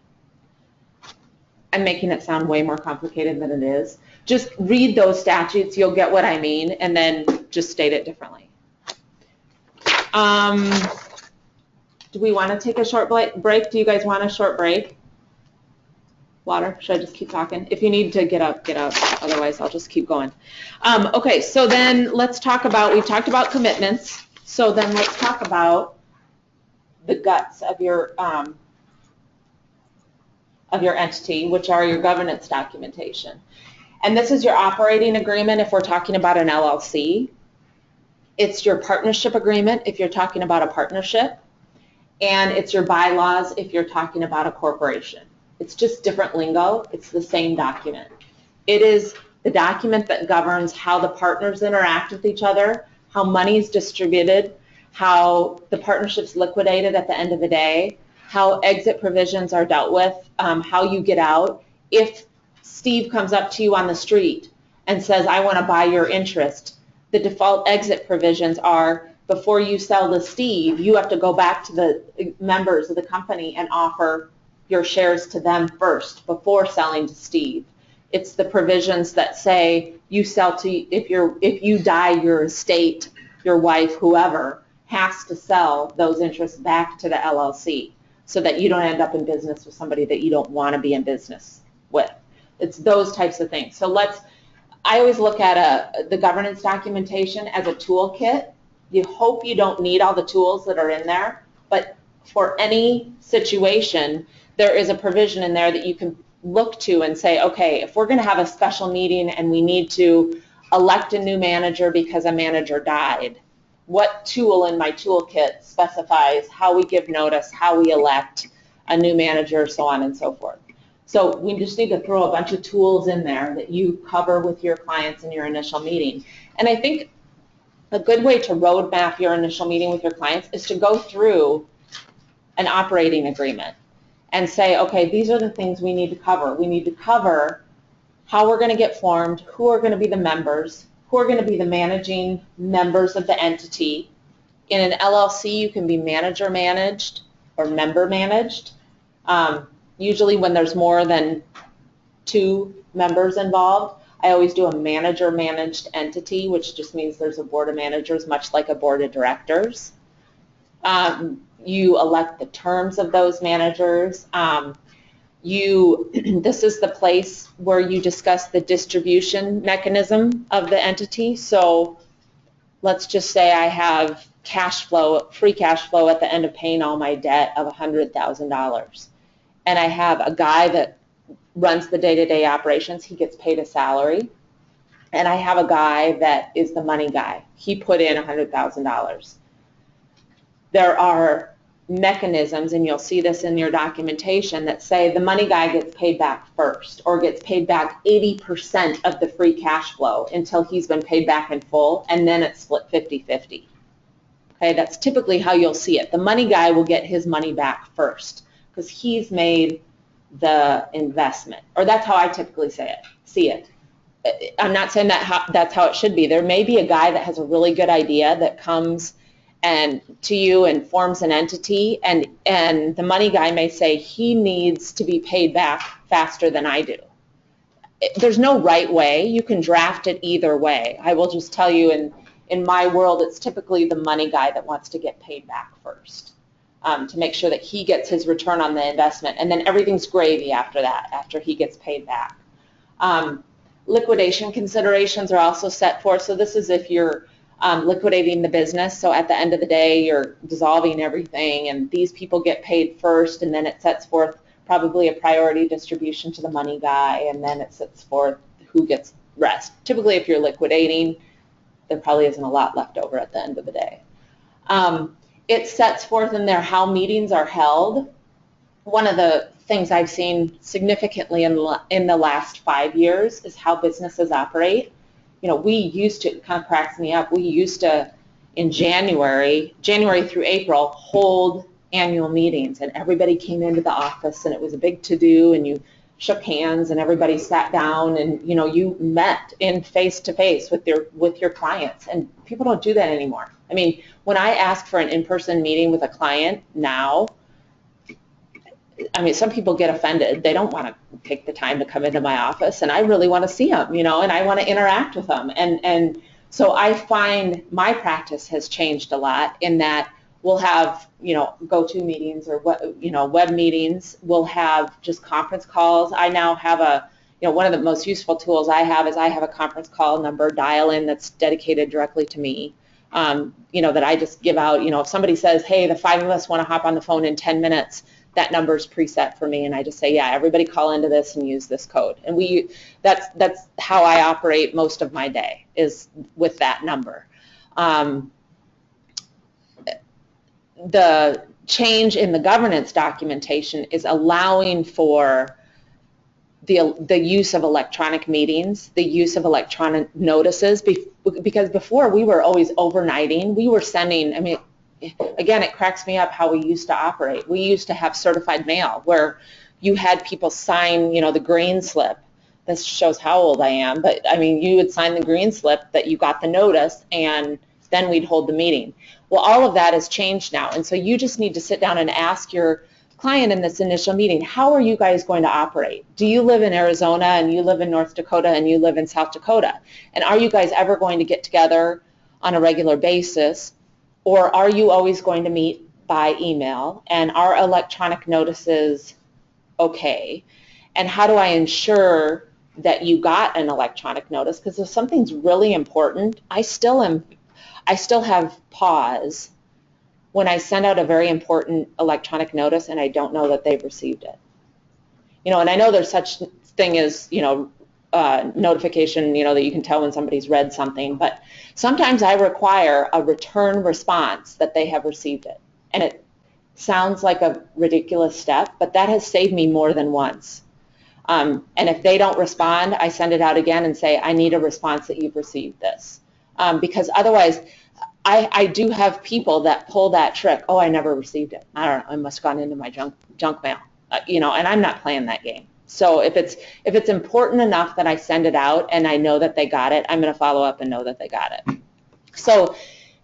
I'm making it sound way more complicated than it is. Just read those statutes, you'll get what I mean, and then just state it differently. Do we want to take a short break? Do you guys want a short break? Water? Should I just keep talking? If you need to get up, get up. Otherwise, I'll just keep going. Okay, so then let's talk about, we've talked about commitments. So then let's talk about the guts of your entity, which are your governance documentation. And this is your operating agreement if we're talking about an LLC. It's your partnership agreement if you're talking about a partnership. And it's your bylaws if you're talking about a corporation. It's just different lingo. It's the same document. It is the document that governs how the partners interact with each other, how money is distributed, how the partnership's liquidated at the end of the day, how exit provisions are dealt with, how you get out. If Steve comes up to you on the street and says, I want to buy your interest, the default exit provisions are, before you sell to Steve, you have to go back to the members of the company and offer your shares to them first before selling to Steve. It's the provisions that say you sell to, if you die, your estate, your wife, whoever, has to sell those interests back to the LLC so that you don't end up in business with somebody that you don't want to be in business with. It's those types of things. So I always look at the governance documentation as a toolkit. You hope you don't need all the tools that are in there, but for any situation, there is a provision in there that you can look to and say, okay, if we're going to have a special meeting and we need to elect a new manager because a manager died, what tool in my toolkit specifies how we give notice, how we elect a new manager, so on and so forth. So we just need to throw a bunch of tools in there that you cover with your clients in your initial meeting. And I think a good way to roadmap your initial meeting with your clients is to go through an operating agreement and say, okay, these are the things we need to cover. We need to cover how we're going to get formed, who are going to be the members, who are going to be the managing members of the entity. In an LLC, you can be manager managed or member managed. Usually when there's more than 2 members involved, I always do a manager managed entity, which just means there's a board of managers, much like a board of directors. You elect the terms of those managers. This is the place where you discuss the distribution mechanism of the entity. So let's just say I have cash flow, free cash flow at the end of paying all my debt of $100,000. And I have a guy that runs the day-to-day operations. He gets paid a salary. And I have a guy that is the money guy. He put in $100,000. There are mechanisms, and you'll see this in your documentation, that say the money guy gets paid back first or gets paid back 80% of the free cash flow until he's been paid back in full, and then it's split 50-50. Okay, that's typically how you'll see it. The money guy will get his money back first because he's made the investment, or that's how I typically see it. I'm not saying that's how it should be. There may be a guy that has a really good idea that comes to you and forms an entity, and the money guy may say he needs to be paid back faster than I do. There's no right way. You can draft it either way. I will just tell you, in my world, it's typically the money guy that wants to get paid back first, to make sure that he gets his return on the investment, and then everything's gravy after that, after he gets paid back. Liquidation considerations are also set forth. So this is if you're liquidating the business. So at the end of the day, you're dissolving everything, and these people get paid first, and then it sets forth probably a priority distribution to the money guy, and then it sets forth who gets rest. Typically, if you're liquidating, there probably isn't a lot left over at the end of the day. It sets forth in there how meetings are held. One of the things I've seen significantly in the last 5 years is how businesses operate. You know, we used to, it kind of cracks me up, we used to, in January through April, hold annual meetings, and everybody came into the office, and it was a big to-do, and you shook hands, and everybody sat down, and, you know, you met in face-to-face with your clients, and people don't do that anymore. I mean, when I ask for an in-person meeting with a client now, I mean, some people get offended. They don't want to take the time to come into my office, and I really want to see them, you know, and I want to interact with them. And so I find my practice has changed a lot in that we'll have, you know, go-to meetings or, web meetings. We'll have just conference calls. I now have one of the most useful tools I have is I have a conference call number dial-in that's dedicated directly to me, that I just give out. You know, if somebody says, hey, the 5 of us want to hop on the phone in 10 minutes, that number is preset for me, and I just say, yeah, everybody call into this and use this code. And that's how I operate most of my day, is with that number. The change in the governance documentation is allowing for the use of electronic meetings, the use of electronic notices, because before we were always overnighting. We were sending, I mean, again, it cracks me up how we used to operate. We used to have certified mail where you had people sign, the green slip this shows how old I am, but I mean, you would sign the green slip that you got the notice, and then we'd hold the meeting. Well, all of that has changed now, and so you just need to sit down and ask your client in this initial meeting, how are you guys going to operate? Do you live in Arizona and you live in North Dakota and you live in South Dakota? And are you guys ever going to get together on a regular basis, or are you always going to meet by email? And are electronic notices okay? And how do I ensure that you got an electronic notice? Because if something's really important, I still have pause when I send out a very important electronic notice and I don't know that they've received it. You know, and I know there's such thing as, you know, notification, you know, that you can tell when somebody's read something, but sometimes I require a return response that they have received it. And it sounds like a ridiculous step, but that has saved me more than once. And if they don't respond, I send it out again and say, I need a response that you've received this. Because otherwise, I do have people that pull that trick. Oh, I never received it. I don't know. It must have gone into my junk mail. You know, and I'm not playing that game. So if it's important enough that I send it out and I know that they got it, I'm going to follow up and know that they got it. So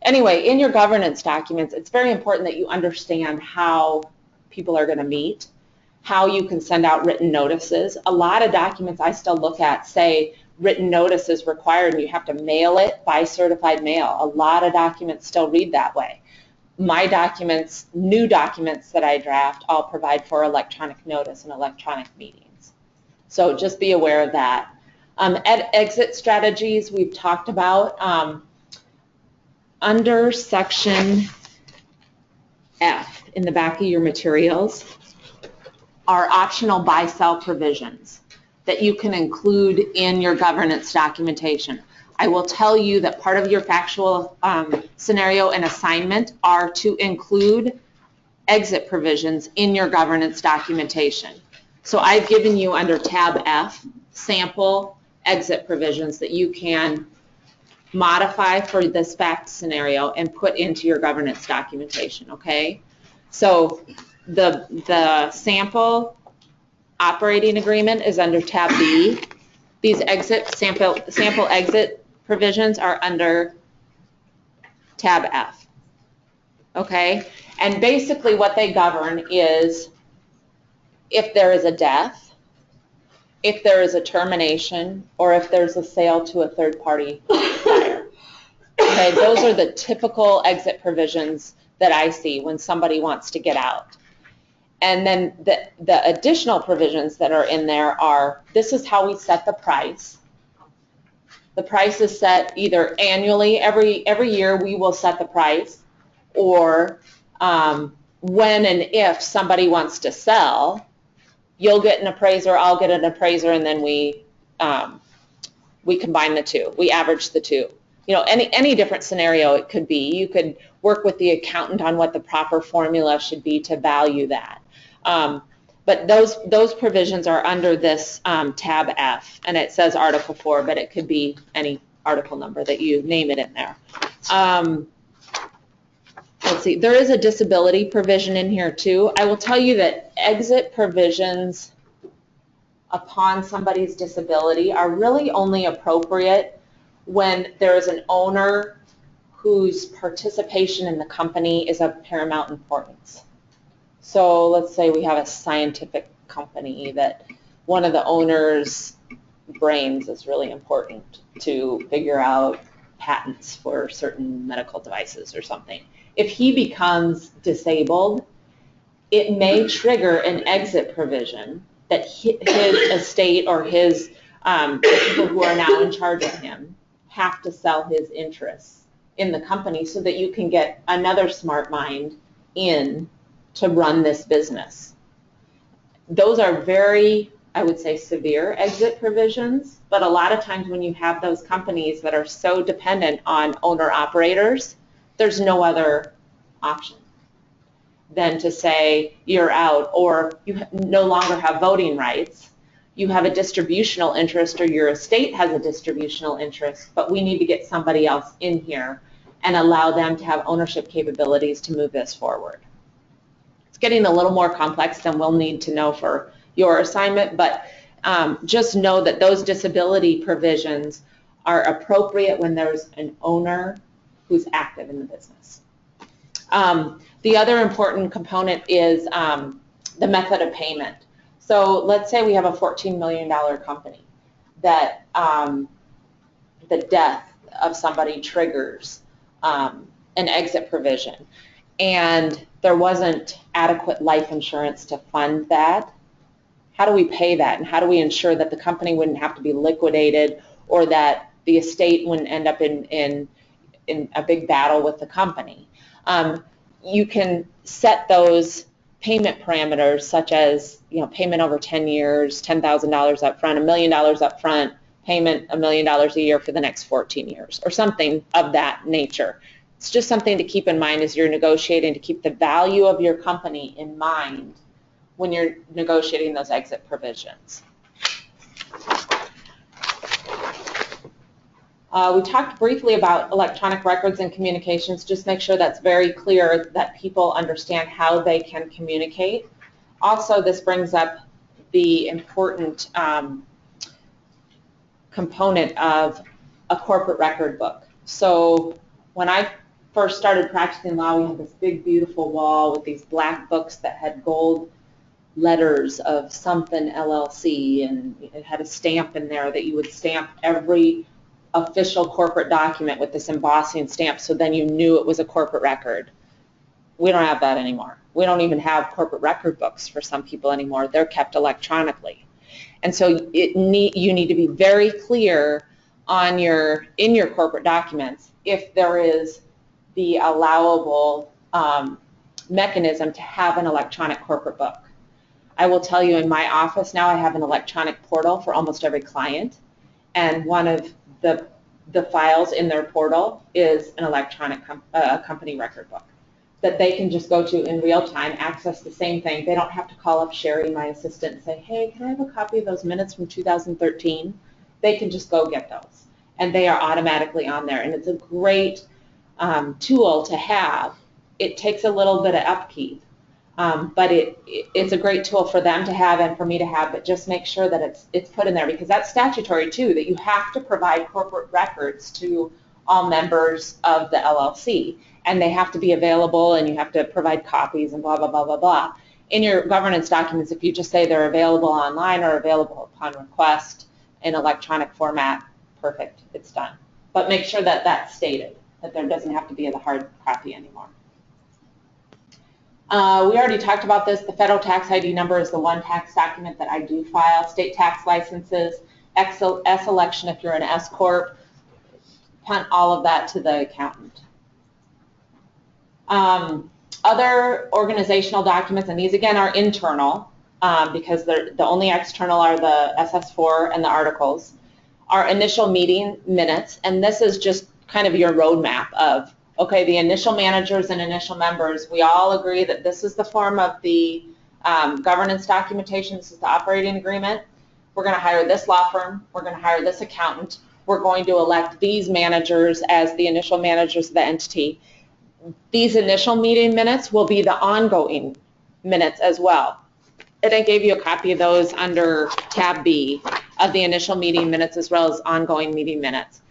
anyway, in your governance documents, it's very important that you understand how people are going to meet, how you can send out written notices. A lot of documents I still look at say written notice is required and you have to mail it by certified mail. A lot of documents still read that way. My documents, new documents that I draft, all provide for electronic notice and electronic meetings. So just be aware of that. Exit strategies we've talked about. Under section F in the back of your materials are optional buy-sell provisions that you can include in your governance documentation. I will tell you that part of your factual scenario and assignment are to include exit provisions in your governance documentation. So I've given you under tab F sample exit provisions that you can modify for this fact scenario and put into your governance documentation, okay? So the sample operating agreement is under tab B. These sample exit provisions are under tab F, okay? And basically what they govern is if there is a death, if there is a termination, or if there's a sale to a third-party buyer. Okay, those are the typical exit provisions that I see when somebody wants to get out. And then the additional provisions that are in there are, this is how we set the price. The price is set either annually, every year we will set the price, or when and if somebody wants to sell, you'll get an appraiser, I'll get an appraiser, and then we combine the two. We average the two. You know, any different scenario it could be. You could work with the accountant on what the proper formula should be to value that. But those provisions are under this tab F, and it says Article 4, but it could be any article number that you name it in there. Let's see, there is a disability provision in here too. I will tell you that exit provisions upon somebody's disability are really only appropriate when there is an owner whose participation in the company is of paramount importance. So let's say we have a scientific company that one of the owner's brains is really important to figure out patents for certain medical devices or something. If he becomes disabled, it may trigger an exit provision that his estate or his the people who are now in charge of him have to sell his interests in the company so that you can get another smart mind in to run this business. Those are very, I would say, severe exit provisions, but a lot of times when you have those companies that are so dependent on owner-operators, there's no other option than to say you're out, or you no longer have voting rights, you have a distributional interest, or your estate has a distributional interest, but we need to get somebody else in here and allow them to have ownership capabilities to move this forward. It's getting a little more complex than we'll need to know for your assignment, but just know that those disability provisions are appropriate when there's an owner who's active in the business. The other important component is the method of payment. So let's say we have a $14 million company that the death of somebody triggers an exit provision, and there wasn't adequate life insurance to fund that. How do we pay that, and how do we ensure that the company wouldn't have to be liquidated, or that the estate wouldn't end up in a big battle with the company? You can set those payment parameters, such as, you know, payment over 10 years, $10,000 up front, $1 million up front, payment $1 million a year for the next 14 years, or something of that nature. It's just something to keep in mind as you're negotiating, to keep the value of your company in mind when you're negotiating those exit provisions. We talked briefly about electronic records and communications. Just make sure that's very clear, that people understand how they can communicate. Also, this brings up the important component of a corporate record book. So when I first started practicing law, we had this big, beautiful wall with these black books that had gold letters of something LLC, and it had a stamp in there that you would stamp every official corporate document with this embossing stamp, so then you knew it was a corporate record. We don't have that anymore. We don't even have corporate record books for some people anymore. They're kept electronically. And so you need to be very clear on in your corporate documents if there is the allowable mechanism to have an electronic corporate book. I will tell you, in my office now, I have an electronic portal for almost every client, and one of the files in their portal is an electronic company record book that they can just go to in real time, access the same thing. They don't have to call up Sherry, my assistant, and say, hey, can I have a copy of those minutes from 2013? They can just go get those, and they are automatically on there, and it's a great tool to have. It takes a little bit of upkeep, but it's a great tool for them to have and for me to have, but just make sure that it's put in there, because that's statutory too, that you have to provide corporate records to all members of the LLC, and they have to be available, and you have to provide copies and blah, blah, blah, blah, blah. In your governance documents, if you just say they're available online or available upon request in electronic format, perfect, it's done. But make sure that that's stated, that there doesn't have to be the hard copy anymore. We already talked about this. The federal tax ID number is the one tax document that I do file. State tax licenses, S-election if you're an S-corp, punt all of that to the accountant. Other organizational documents, and these again are internal because the only external are the SS4 and the articles, are initial meeting minutes, and this is just kind of your roadmap of, okay, the initial managers and initial members, we all agree that this is the form of the governance documentation, this is the operating agreement. We're going to hire this law firm, we're going to hire this accountant, we're going to elect these managers as the initial managers of the entity. These initial meeting minutes will be the ongoing minutes as well. And I gave you a copy of those under tab B of the initial meeting minutes as well as ongoing meeting minutes.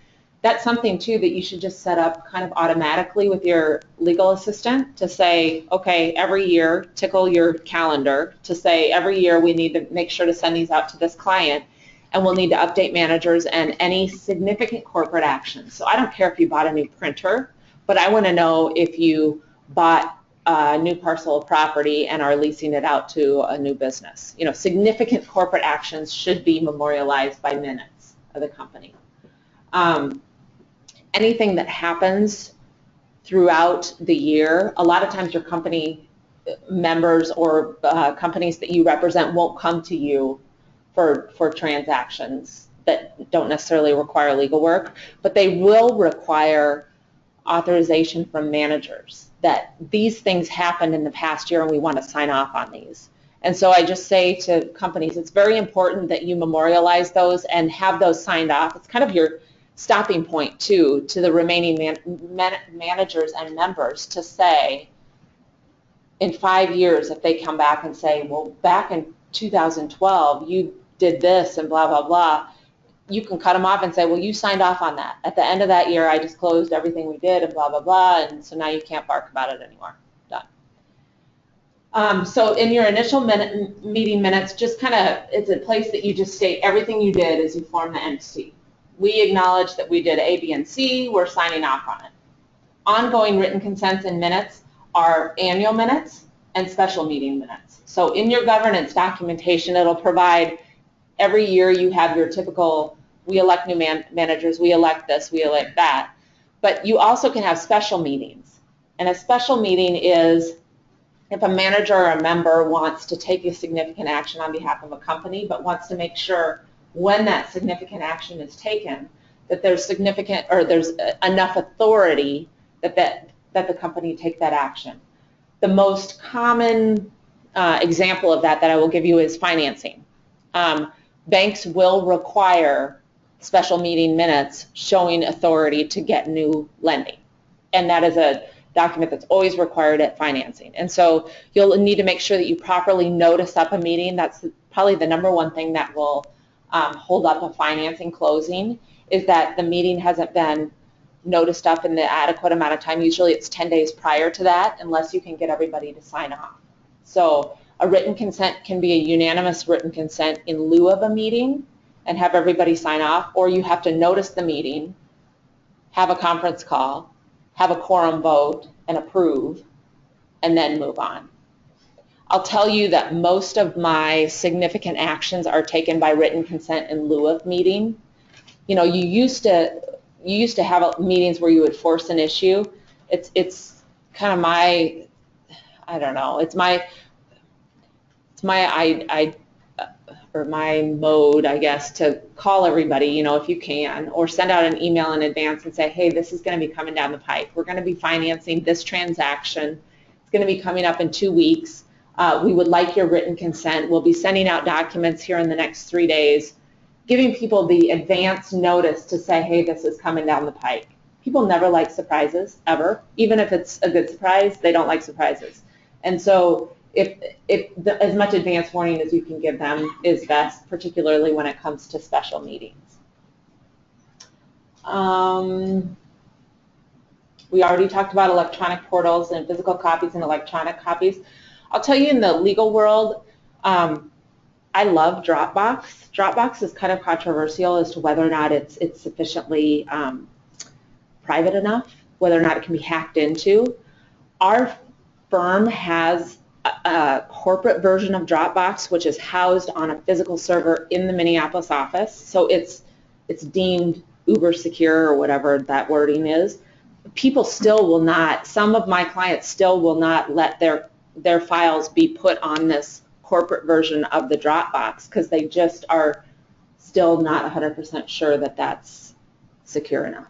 That's something too that you should just set up kind of automatically with your legal assistant to say, okay, every year, tickle your calendar to say every year we need to make sure to send these out to this client, and we'll need to update managers and any significant corporate actions. So I don't care if you bought a new printer, but I want to know if you bought a new parcel of property and are leasing it out to a new business. You know, significant corporate actions should be memorialized by minutes of the company. Anything that happens throughout the year, a lot of times your company members or companies that you represent won't come to you for transactions that don't necessarily require legal work, but they will require authorization from managers that these things happened in the past year and we want to sign off on these. And so I just say to companies, it's very important that you memorialize those and have those signed off. It's kind of your stopping point too to the remaining managers and members to say in 5 years, if they come back and say, well, back in 2012, you did this and blah, blah, blah, you can cut them off and say, well, you signed off on that. At the end of that year, I disclosed everything we did and blah, blah, blah, and so now you can't bark about it anymore. Done. So in your initial meeting minutes, just kind of, it's a place that you just state everything you did as you form the entity. We acknowledge that we did A, B, and C. We're signing off on it. Ongoing written consents and minutes are annual minutes and special meeting minutes. So in your governance documentation, it'll provide every year you have your typical, we elect new managers, we elect this, we elect that. But you also can have special meetings. And a special meeting is if a manager or a member wants to take a significant action on behalf of a company, but wants to make sure when that significant action is taken, that there's significant, or there's enough authority that the company take that action. The most common example of that I will give you is financing. Banks will require special meeting minutes showing authority to get new lending. And that is a document that's always required at financing. And so you'll need to make sure that you properly notice up a meeting. That's probably the number one thing that will hold up a financing closing, is that the meeting hasn't been noticed up in the adequate amount of time. Usually it's 10 days prior to that, unless you can get everybody to sign off. So a written consent can be a unanimous written consent in lieu of a meeting and have everybody sign off, or you have to notice the meeting, have a conference call, have a quorum vote and approve, and then move on. I'll tell you that most of my significant actions are taken by written consent in lieu of meeting. You know, you used to have meetings where you would force an issue. It's kind of my, I don't know, it's my mode, I guess, to call everybody, you know, if you can, or send out an email in advance and say, hey, this is going to be coming down the pipe. We're going to be financing this transaction. It's going to be coming up in 2 weeks. We would like your written consent. We'll be sending out documents here in the next 3 days, giving people the advance notice to say, hey, this is coming down the pike. People never like surprises, ever. Even if it's a good surprise, they don't like surprises. And so as much advance warning as you can give them is best, particularly when it comes to special meetings. We already talked about electronic portals and physical copies and electronic copies. I'll tell you, in the legal world, I love Dropbox. Dropbox is kind of controversial as to whether or not it's sufficiently private enough, whether or not it can be hacked into. Our firm has a corporate version of Dropbox, which is housed on a physical server in the Minneapolis office. So it's deemed uber secure, or whatever that wording is. People still will not, some of my clients still will not let their files be put on this corporate version of the Dropbox because they just are still not 100% sure that that's secure enough.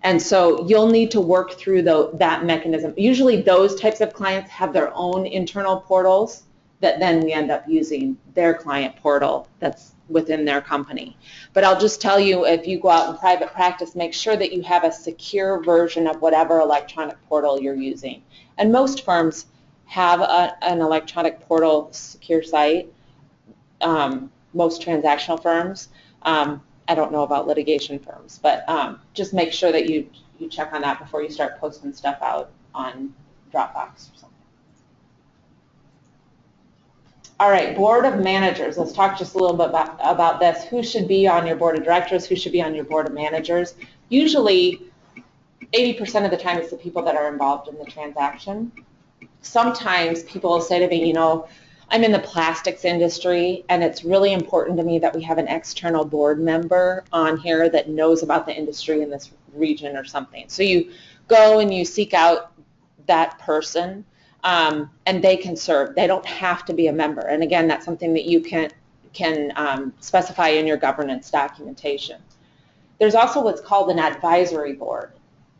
And so you'll need to work through that mechanism. Usually those types of clients have their own internal portals that then we end up using their client portal that's within their company. But I'll just tell you, if you go out in private practice, make sure that you have a secure version of whatever electronic portal you're using. And most firms have an electronic portal secure site, most transactional firms. I don't know about litigation firms, but just make sure that you check on that before you start posting stuff out on Dropbox or something. All right, board of managers. Let's talk just a little bit about this. Who should be on your board of directors? Who should be on your board of managers? Usually 80% of the time it's the people that are involved in the transaction. Sometimes people will say to me, you know, I'm in the plastics industry, and it's really important to me that we have an external board member on here that knows about the industry in this region or something. So you go and you seek out that person, and they can serve. They don't have to be a member. And again, that's something that you can specify in your governance documentation. There's also what's called an advisory board.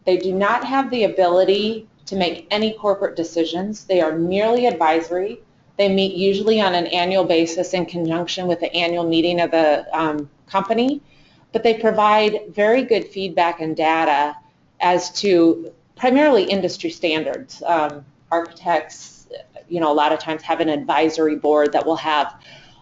They do not have the ability to make any corporate decisions. They are merely advisory. They meet usually on an annual basis in conjunction with the annual meeting of the company, but they provide very good feedback and data as to primarily industry standards. Architects, you know, a lot of times have an advisory board that will have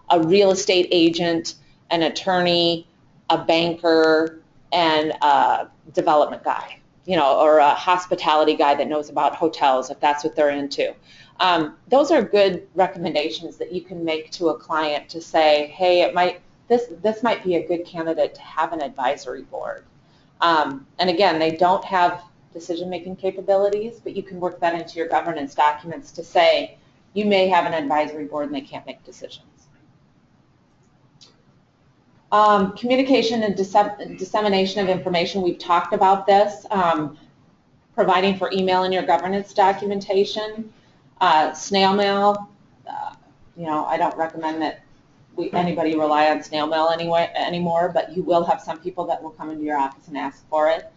a real estate agent, an attorney, a banker, and a development guy, or a hospitality guy that knows about hotels if that's what they're into. Those are good recommendations that you can make to a client to say, hey, this might be a good candidate to have an advisory board. And again, they don't have decision-making capabilities, but you can work that into your governance documents to say you may have an advisory board and they can't make decisions. Communication and dissemination of information, we've talked about this. Providing for email in your governance documentation. Snail mail, I don't recommend that anybody rely on snail mail anymore, but you will have some people that will come into your office and ask for it.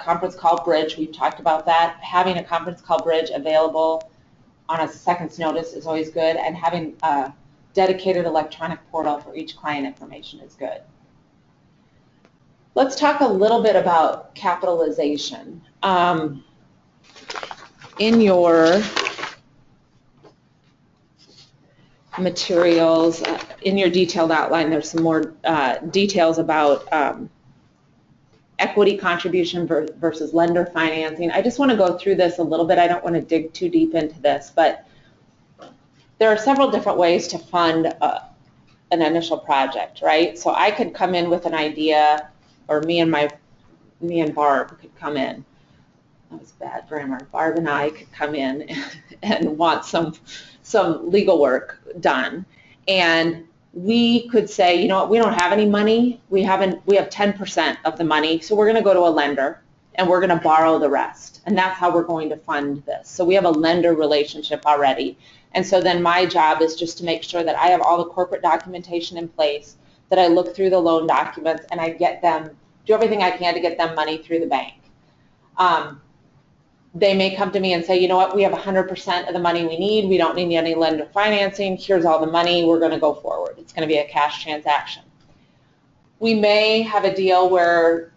Conference call bridge, we've talked about that. Having a conference call bridge available on a second's notice is always good, and having a dedicated electronic portal for each client information is good. Let's talk a little bit about capitalization. In your materials, in your detailed outline, there's some more details about equity contribution versus lender financing. I just want to go through this a little bit. I don't want to dig too deep into this, but there are several different ways to fund an initial project, right? So I could come in with an idea, or me and Barb could come in. That was bad grammar. Barb and I could come in and want some legal work done, and we could say, you know what, we don't have any money. We have 10% of the money, so we're going to go to a lender and we're going to borrow the rest, and that's how we're going to fund this. So we have a lender relationship already, and so then my job is just to make sure that I have all the corporate documentation in place, that I look through the loan documents, and I do everything I can to get them money through the bank. They may come to me and say, you know what, we have 100% of the money we need. We don't need any lender financing. Here's all the money. We're going to go forward. It's going to be a cash transaction. We may have a deal where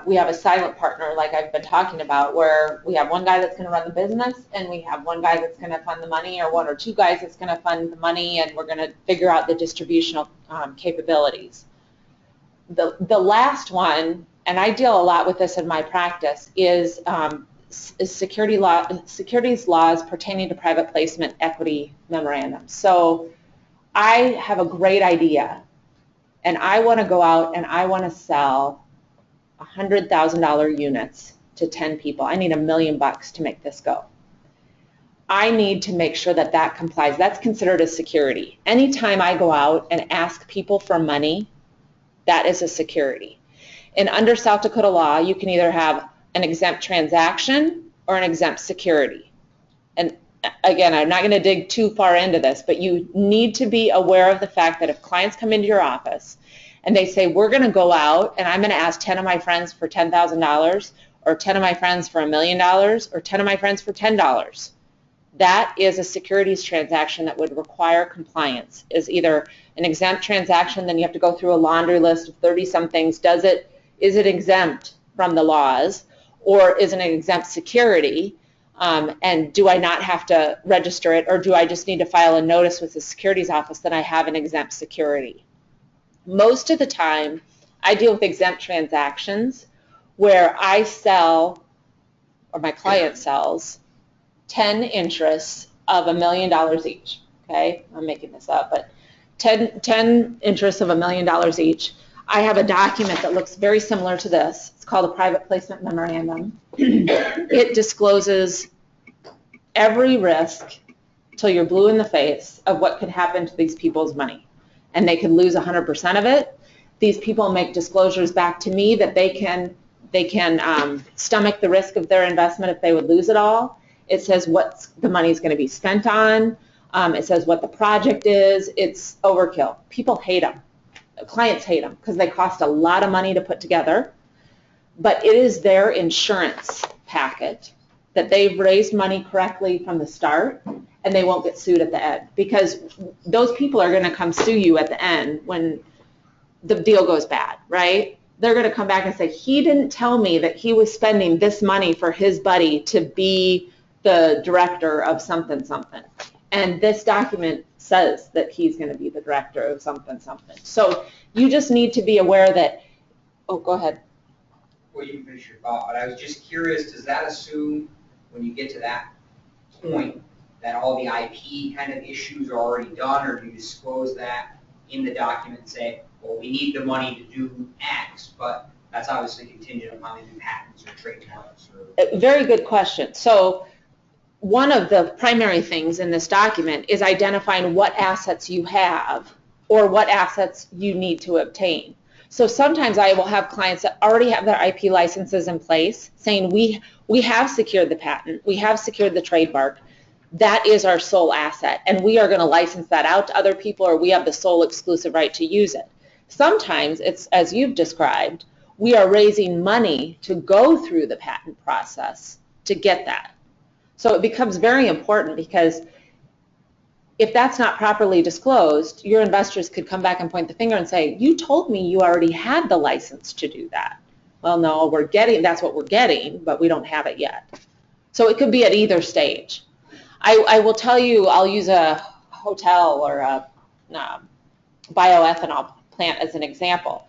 we have a silent partner, like I've been talking about, where we have one guy that's going to run the business, and we have one guy that's going to fund the money, or one or two guys that's going to fund the money, and we're going to figure out the distributional capabilities. The last one, and I deal a lot with this in my practice, is securities laws pertaining to private placement equity memorandums. So I have a great idea, and I want to go out and I want to sell $100,000 units to 10 people. I need $1 million to make this go. I need to make sure that that complies. That's considered a security. Anytime I go out and ask people for money, that is a security. And under South Dakota law, you can either have an exempt transaction or an exempt security. And again, I'm not going to dig too far into this, but you need to be aware of the fact that if clients come into your office and they say, we're going to go out and I'm going to ask 10 of my friends for $10,000, or 10 of my friends for $1 million, or 10 of my friends for $10, that is a securities transaction that would require compliance. Is either an exempt transaction, then you have to go through a laundry list of 30-some things. Is it exempt from the laws, or is it an exempt security? And do I not have to register it, or do I just need to file a notice with the securities office that I have an exempt security? Most of the time, I deal with exempt transactions where I sell, or my client sells, 10 interests of $1 million each. Okay, I'm making this up, but 10 interests of $1 million each. I have a document that looks very similar to this. It's called a private placement memorandum. It discloses every risk till you're blue in the face of what could happen to these people's money. And they could lose 100% of it. These people make disclosures back to me that they can stomach the risk of their investment if they would lose it all. It says what the money is going to be spent on. It says what the project is. It's overkill. People hate them. Clients hate them because they cost a lot of money to put together, but it is their insurance packet that they've raised money correctly from the start, and they won't get sued at the end, because those people are going to come sue you at the end when the deal goes bad, right? They're going to come back and say, he didn't tell me that he was spending this money for his buddy to be the director of something. And this document says that he's going to be the director of something. So you just need to be aware that, oh, go ahead. Well, you can finish your thought, but I was just curious, does that assume when you get to that point that all the IP kind of issues are already done, or do you disclose that in the document and say, well, we need the money to do X, but that's obviously contingent upon any patents or trademarks? Very good question. So one of the primary things in this document is identifying what assets you have or what assets you need to obtain. So sometimes I will have clients that already have their IP licenses in place saying we have secured the patent, we have secured the trademark, that is our sole asset, and we are going to license that out to other people, or we have the sole exclusive right to use it. Sometimes it's, as you've described, we are raising money to go through the patent process to get that. So it becomes very important, because if that's not properly disclosed, your investors could come back and point the finger and say, you told me you already had the license to do that. Well, no, that's what we're getting, but we don't have it yet. So it could be at either stage. I will tell you, I'll use a hotel or a bioethanol plant as an example.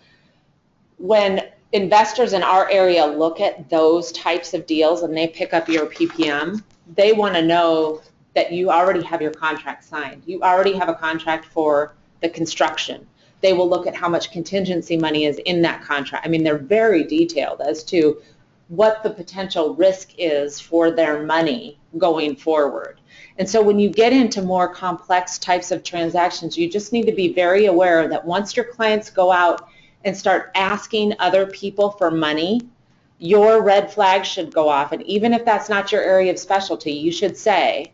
When investors in our area look at those types of deals and they pick up your PPM, they want to know that you already have your contract signed. You already have a contract for the construction. They will look at how much contingency money is in that contract. I mean, they're very detailed as to what the potential risk is for their money going forward. And so when you get into more complex types of transactions, you just need to be very aware that once your clients go out and start asking other people for money, your red flag should go off. And even if that's not your area of specialty, you should say,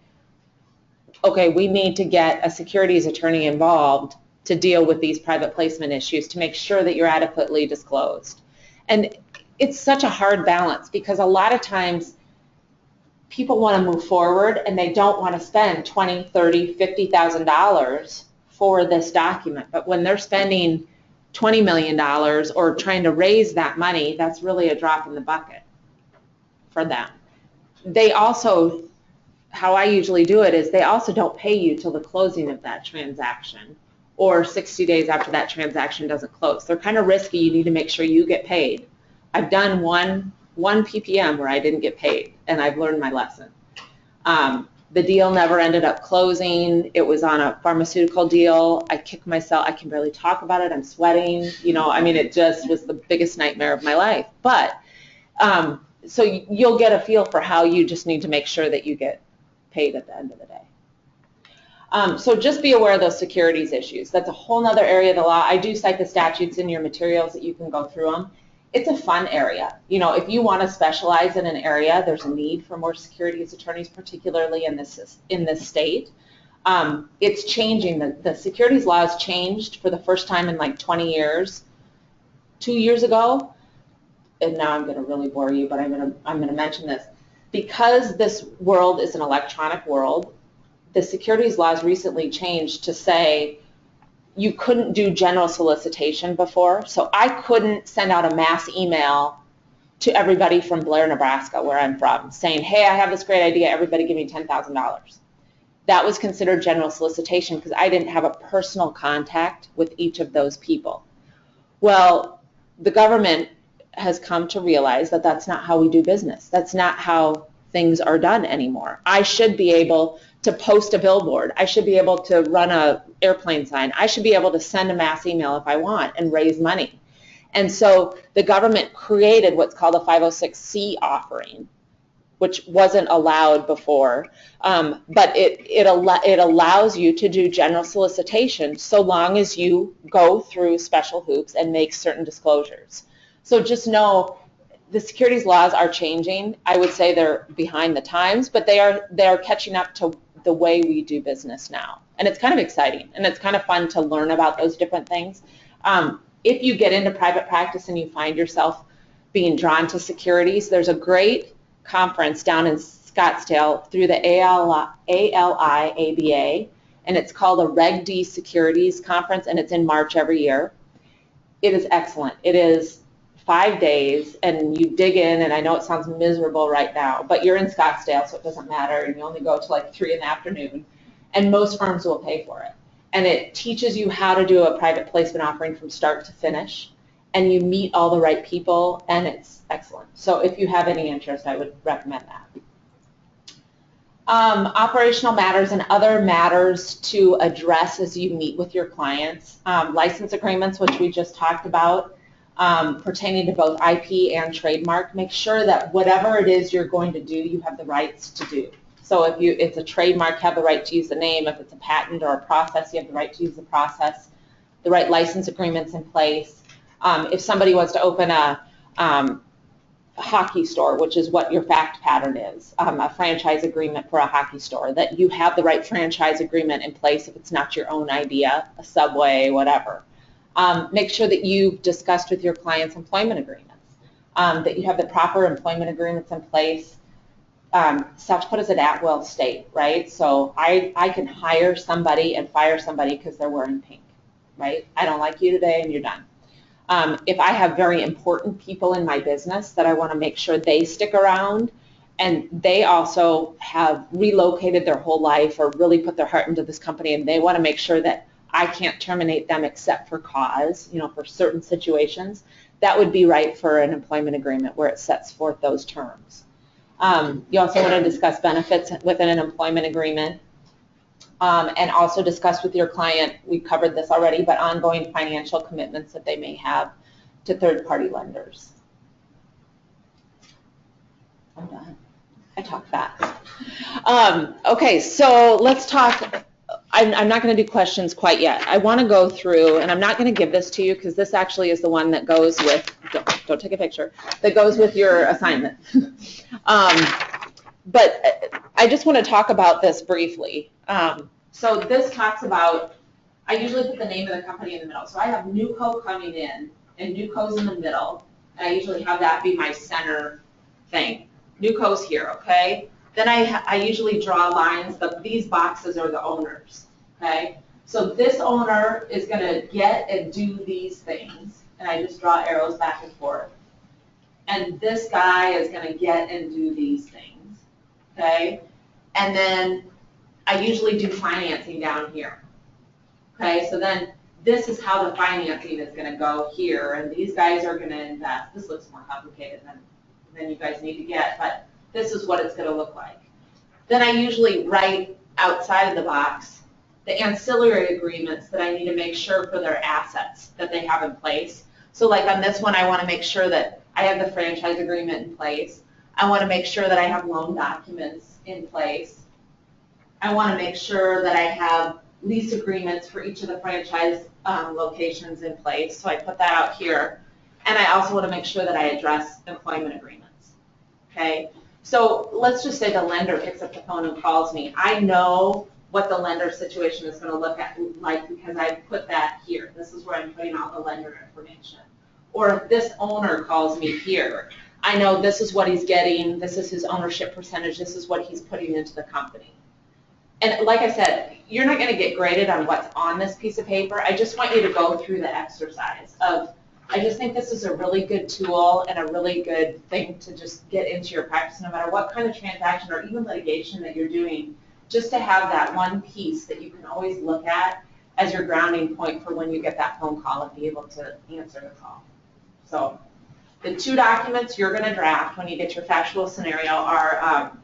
okay, we need to get a securities attorney involved to deal with these private placement issues to make sure that you're adequately disclosed. And it's such a hard balance, because a lot of times people want to move forward and they don't want to spend $20,000, $30,000, $50,000 for this document. But when they're spending $20 million or trying to raise that money, that's really a drop in the bucket for them. They also, how I usually do it is they also don't pay you till the closing of that transaction, or 60 days after that transaction doesn't close. They're kind of risky. You need to make sure you get paid. I've done one PPM where I didn't get paid, and I've learned my lesson. The deal never ended up closing. It was on a pharmaceutical deal. I kicked myself. I can barely talk about it. I'm sweating. I mean, it just was the biggest nightmare of my life. But so you'll get a feel for how you just need to make sure that you get paid at the end of the day. So just be aware of those securities issues. That's a whole nother area of the law. I do cite the statutes in your materials that you can go through them. It's a fun area. If you want to specialize in an area, there's a need for more securities attorneys, particularly in this state. It's changing. The securities law has changed for the first time in like 20 years. 2 years ago, and now I'm going to really bore you, but I'm going to mention this. Because this world is an electronic world, the securities laws recently changed to say you couldn't do general solicitation before. So I couldn't send out a mass email to everybody from Blair, Nebraska, where I'm from, saying, hey, I have this great idea, everybody give me $10,000. That was considered general solicitation because I didn't have a personal contact with each of those people. Well, the government has come to realize that that's not how we do business. That's not how things are done anymore. I should be able to post a billboard. I should be able to run an airplane sign. I should be able to send a mass email if I want and raise money. And so the government created what's called a 506C offering, which wasn't allowed before, but it allows you to do general solicitation so long as you go through special hoops and make certain disclosures. So just know the securities laws are changing. I would say they're behind the times, but they are catching up to the way we do business now. And it's kind of exciting, and it's kind of fun to learn about those different things. If you get into private practice and you find yourself being drawn to securities, there's a great conference down in Scottsdale through the ALI-ABA, and it's called a Reg D Securities Conference, and it's in March every year. It is excellent. It is 5 days, and you dig in, and I know it sounds miserable right now, but you're in Scottsdale, so it doesn't matter, and you only go to like 3 in the afternoon. and most firms will pay for it. And it teaches you how to do a private placement offering from start to finish, and you meet all the right people, and it's excellent. So if you have any interest, I would recommend that. Operational matters and other matters to address as you meet with your clients. License agreements, which we just talked about, pertaining to both IP and trademark. Make sure that whatever it is you're going to do, you have the rights to do. So if it's a trademark, you have the right to use the name. If it's a patent or a process, you have the right to use the process. The right license agreements in place. If somebody wants to open a hockey store, which is what your fact pattern is, a franchise agreement for a hockey store, that you have the right franchise agreement in place if it's not your own idea, a Subway, whatever. Make sure that you've discussed with your clients employment agreements, that you have the proper employment agreements in place. South Dakota's an at-will state, right? So I can hire somebody and fire somebody because they're wearing pink, right? I don't like you today and you're done. If I have very important people in my business that I want to make sure they stick around, and they also have relocated their whole life or really put their heart into this company, and they want to make sure that I can't terminate them except for cause, for certain situations, that would be right for an employment agreement where it sets forth those terms. You also want to discuss benefits within an employment agreement, and also discuss with your client, we covered this already, but ongoing financial commitments that they may have to third-party lenders. I'm done. I talk fast. Okay, so let's talk. I'm not going to do questions quite yet. I want to go through, and I'm not going to give this to you because this actually is the one that goes with, don't take a picture, that goes with your assignment. But I just want to talk about this briefly. So this talks about, I usually put the name of the company in the middle. So I have NewCo coming in, and NewCo's in the middle. And I usually have that be my center thing. NewCo's here, okay? Then I usually draw lines. These boxes are the owners, okay? So this owner is going to get and do these things, and I just draw arrows back and forth. And this guy is going to get and do these things, okay? And then I usually do financing down here, okay? So then this is how the financing is going to go here, and these guys are going to invest. This looks more complicated than you guys need to get, but this is what it's going to look like. Then I usually write outside of the box the ancillary agreements that I need to make sure for their assets that they have in place. So like on this one, I want to make sure that I have the franchise agreement in place. I want to make sure that I have loan documents in place. I want to make sure that I have lease agreements for each of the franchise locations in place. So I put that out here. And I also want to make sure that I address employment agreements, okay? So let's just say the lender picks up the phone and calls me. I know what the lender situation is going to look like because I put that here. This is where I'm putting out the lender information. Or if this owner calls me here, I know this is what he's getting, this is his ownership percentage, this is what he's putting into the company. And like I said, you're not going to get graded on what's on this piece of paper. I just want you to go through the exercise of, I just think this is a really good tool and a really good thing to just get into your practice no matter what kind of transaction or even litigation that you're doing, just to have that one piece that you can always look at as your grounding point for when you get that phone call and be able to answer the call. So the two documents you're going to draft when you get your factual scenario are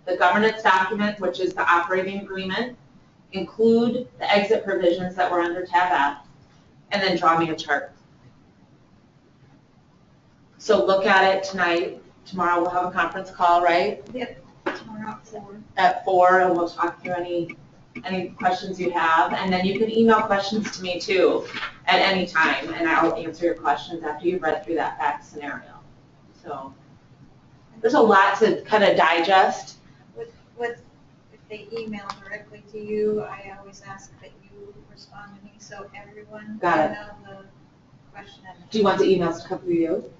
the governance document, which is the operating agreement, include the exit provisions that were under tab F, and then draw me a chart. So look at it tonight. Tomorrow we'll have a conference call, right? Yep, tomorrow at 4. At 4, and we'll talk through any questions you have. And then you can email questions to me too at any time, and I'll answer your questions after you've read through that fact scenario. So there's a lot to kind of digest. If they email directly to you, I always ask that you respond to me so everyone can know the question. Do you want the emails to come through you?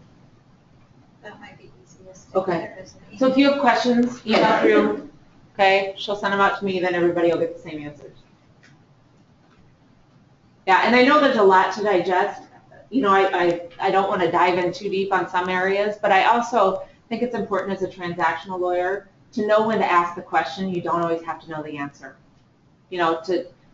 That might be easiest. Okay. So if you have questions, email through. Okay, she'll send them out to me, then everybody will get the same answers. Yeah, and I know there's a lot to digest. You know, I don't want to dive in too deep on some areas, but I also think it's important as a transactional lawyer to know when to ask the question. You don't always have to know the answer. You know,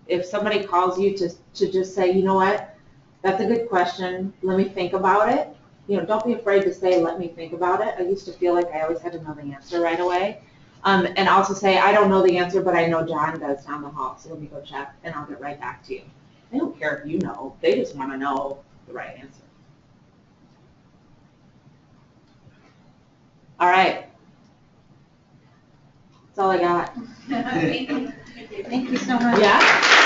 if somebody calls you to just say, you know what, that's a good question, let me think about it. You know, don't be afraid to say, let me think about it. I used to feel like I always had to know the answer right away. And also say, I don't know the answer, but I know John does down the hall, so let me go check and I'll get right back to you. They don't care if you know, they just want to know the right answer. All right. That's all I got. Thank you so much. Yeah?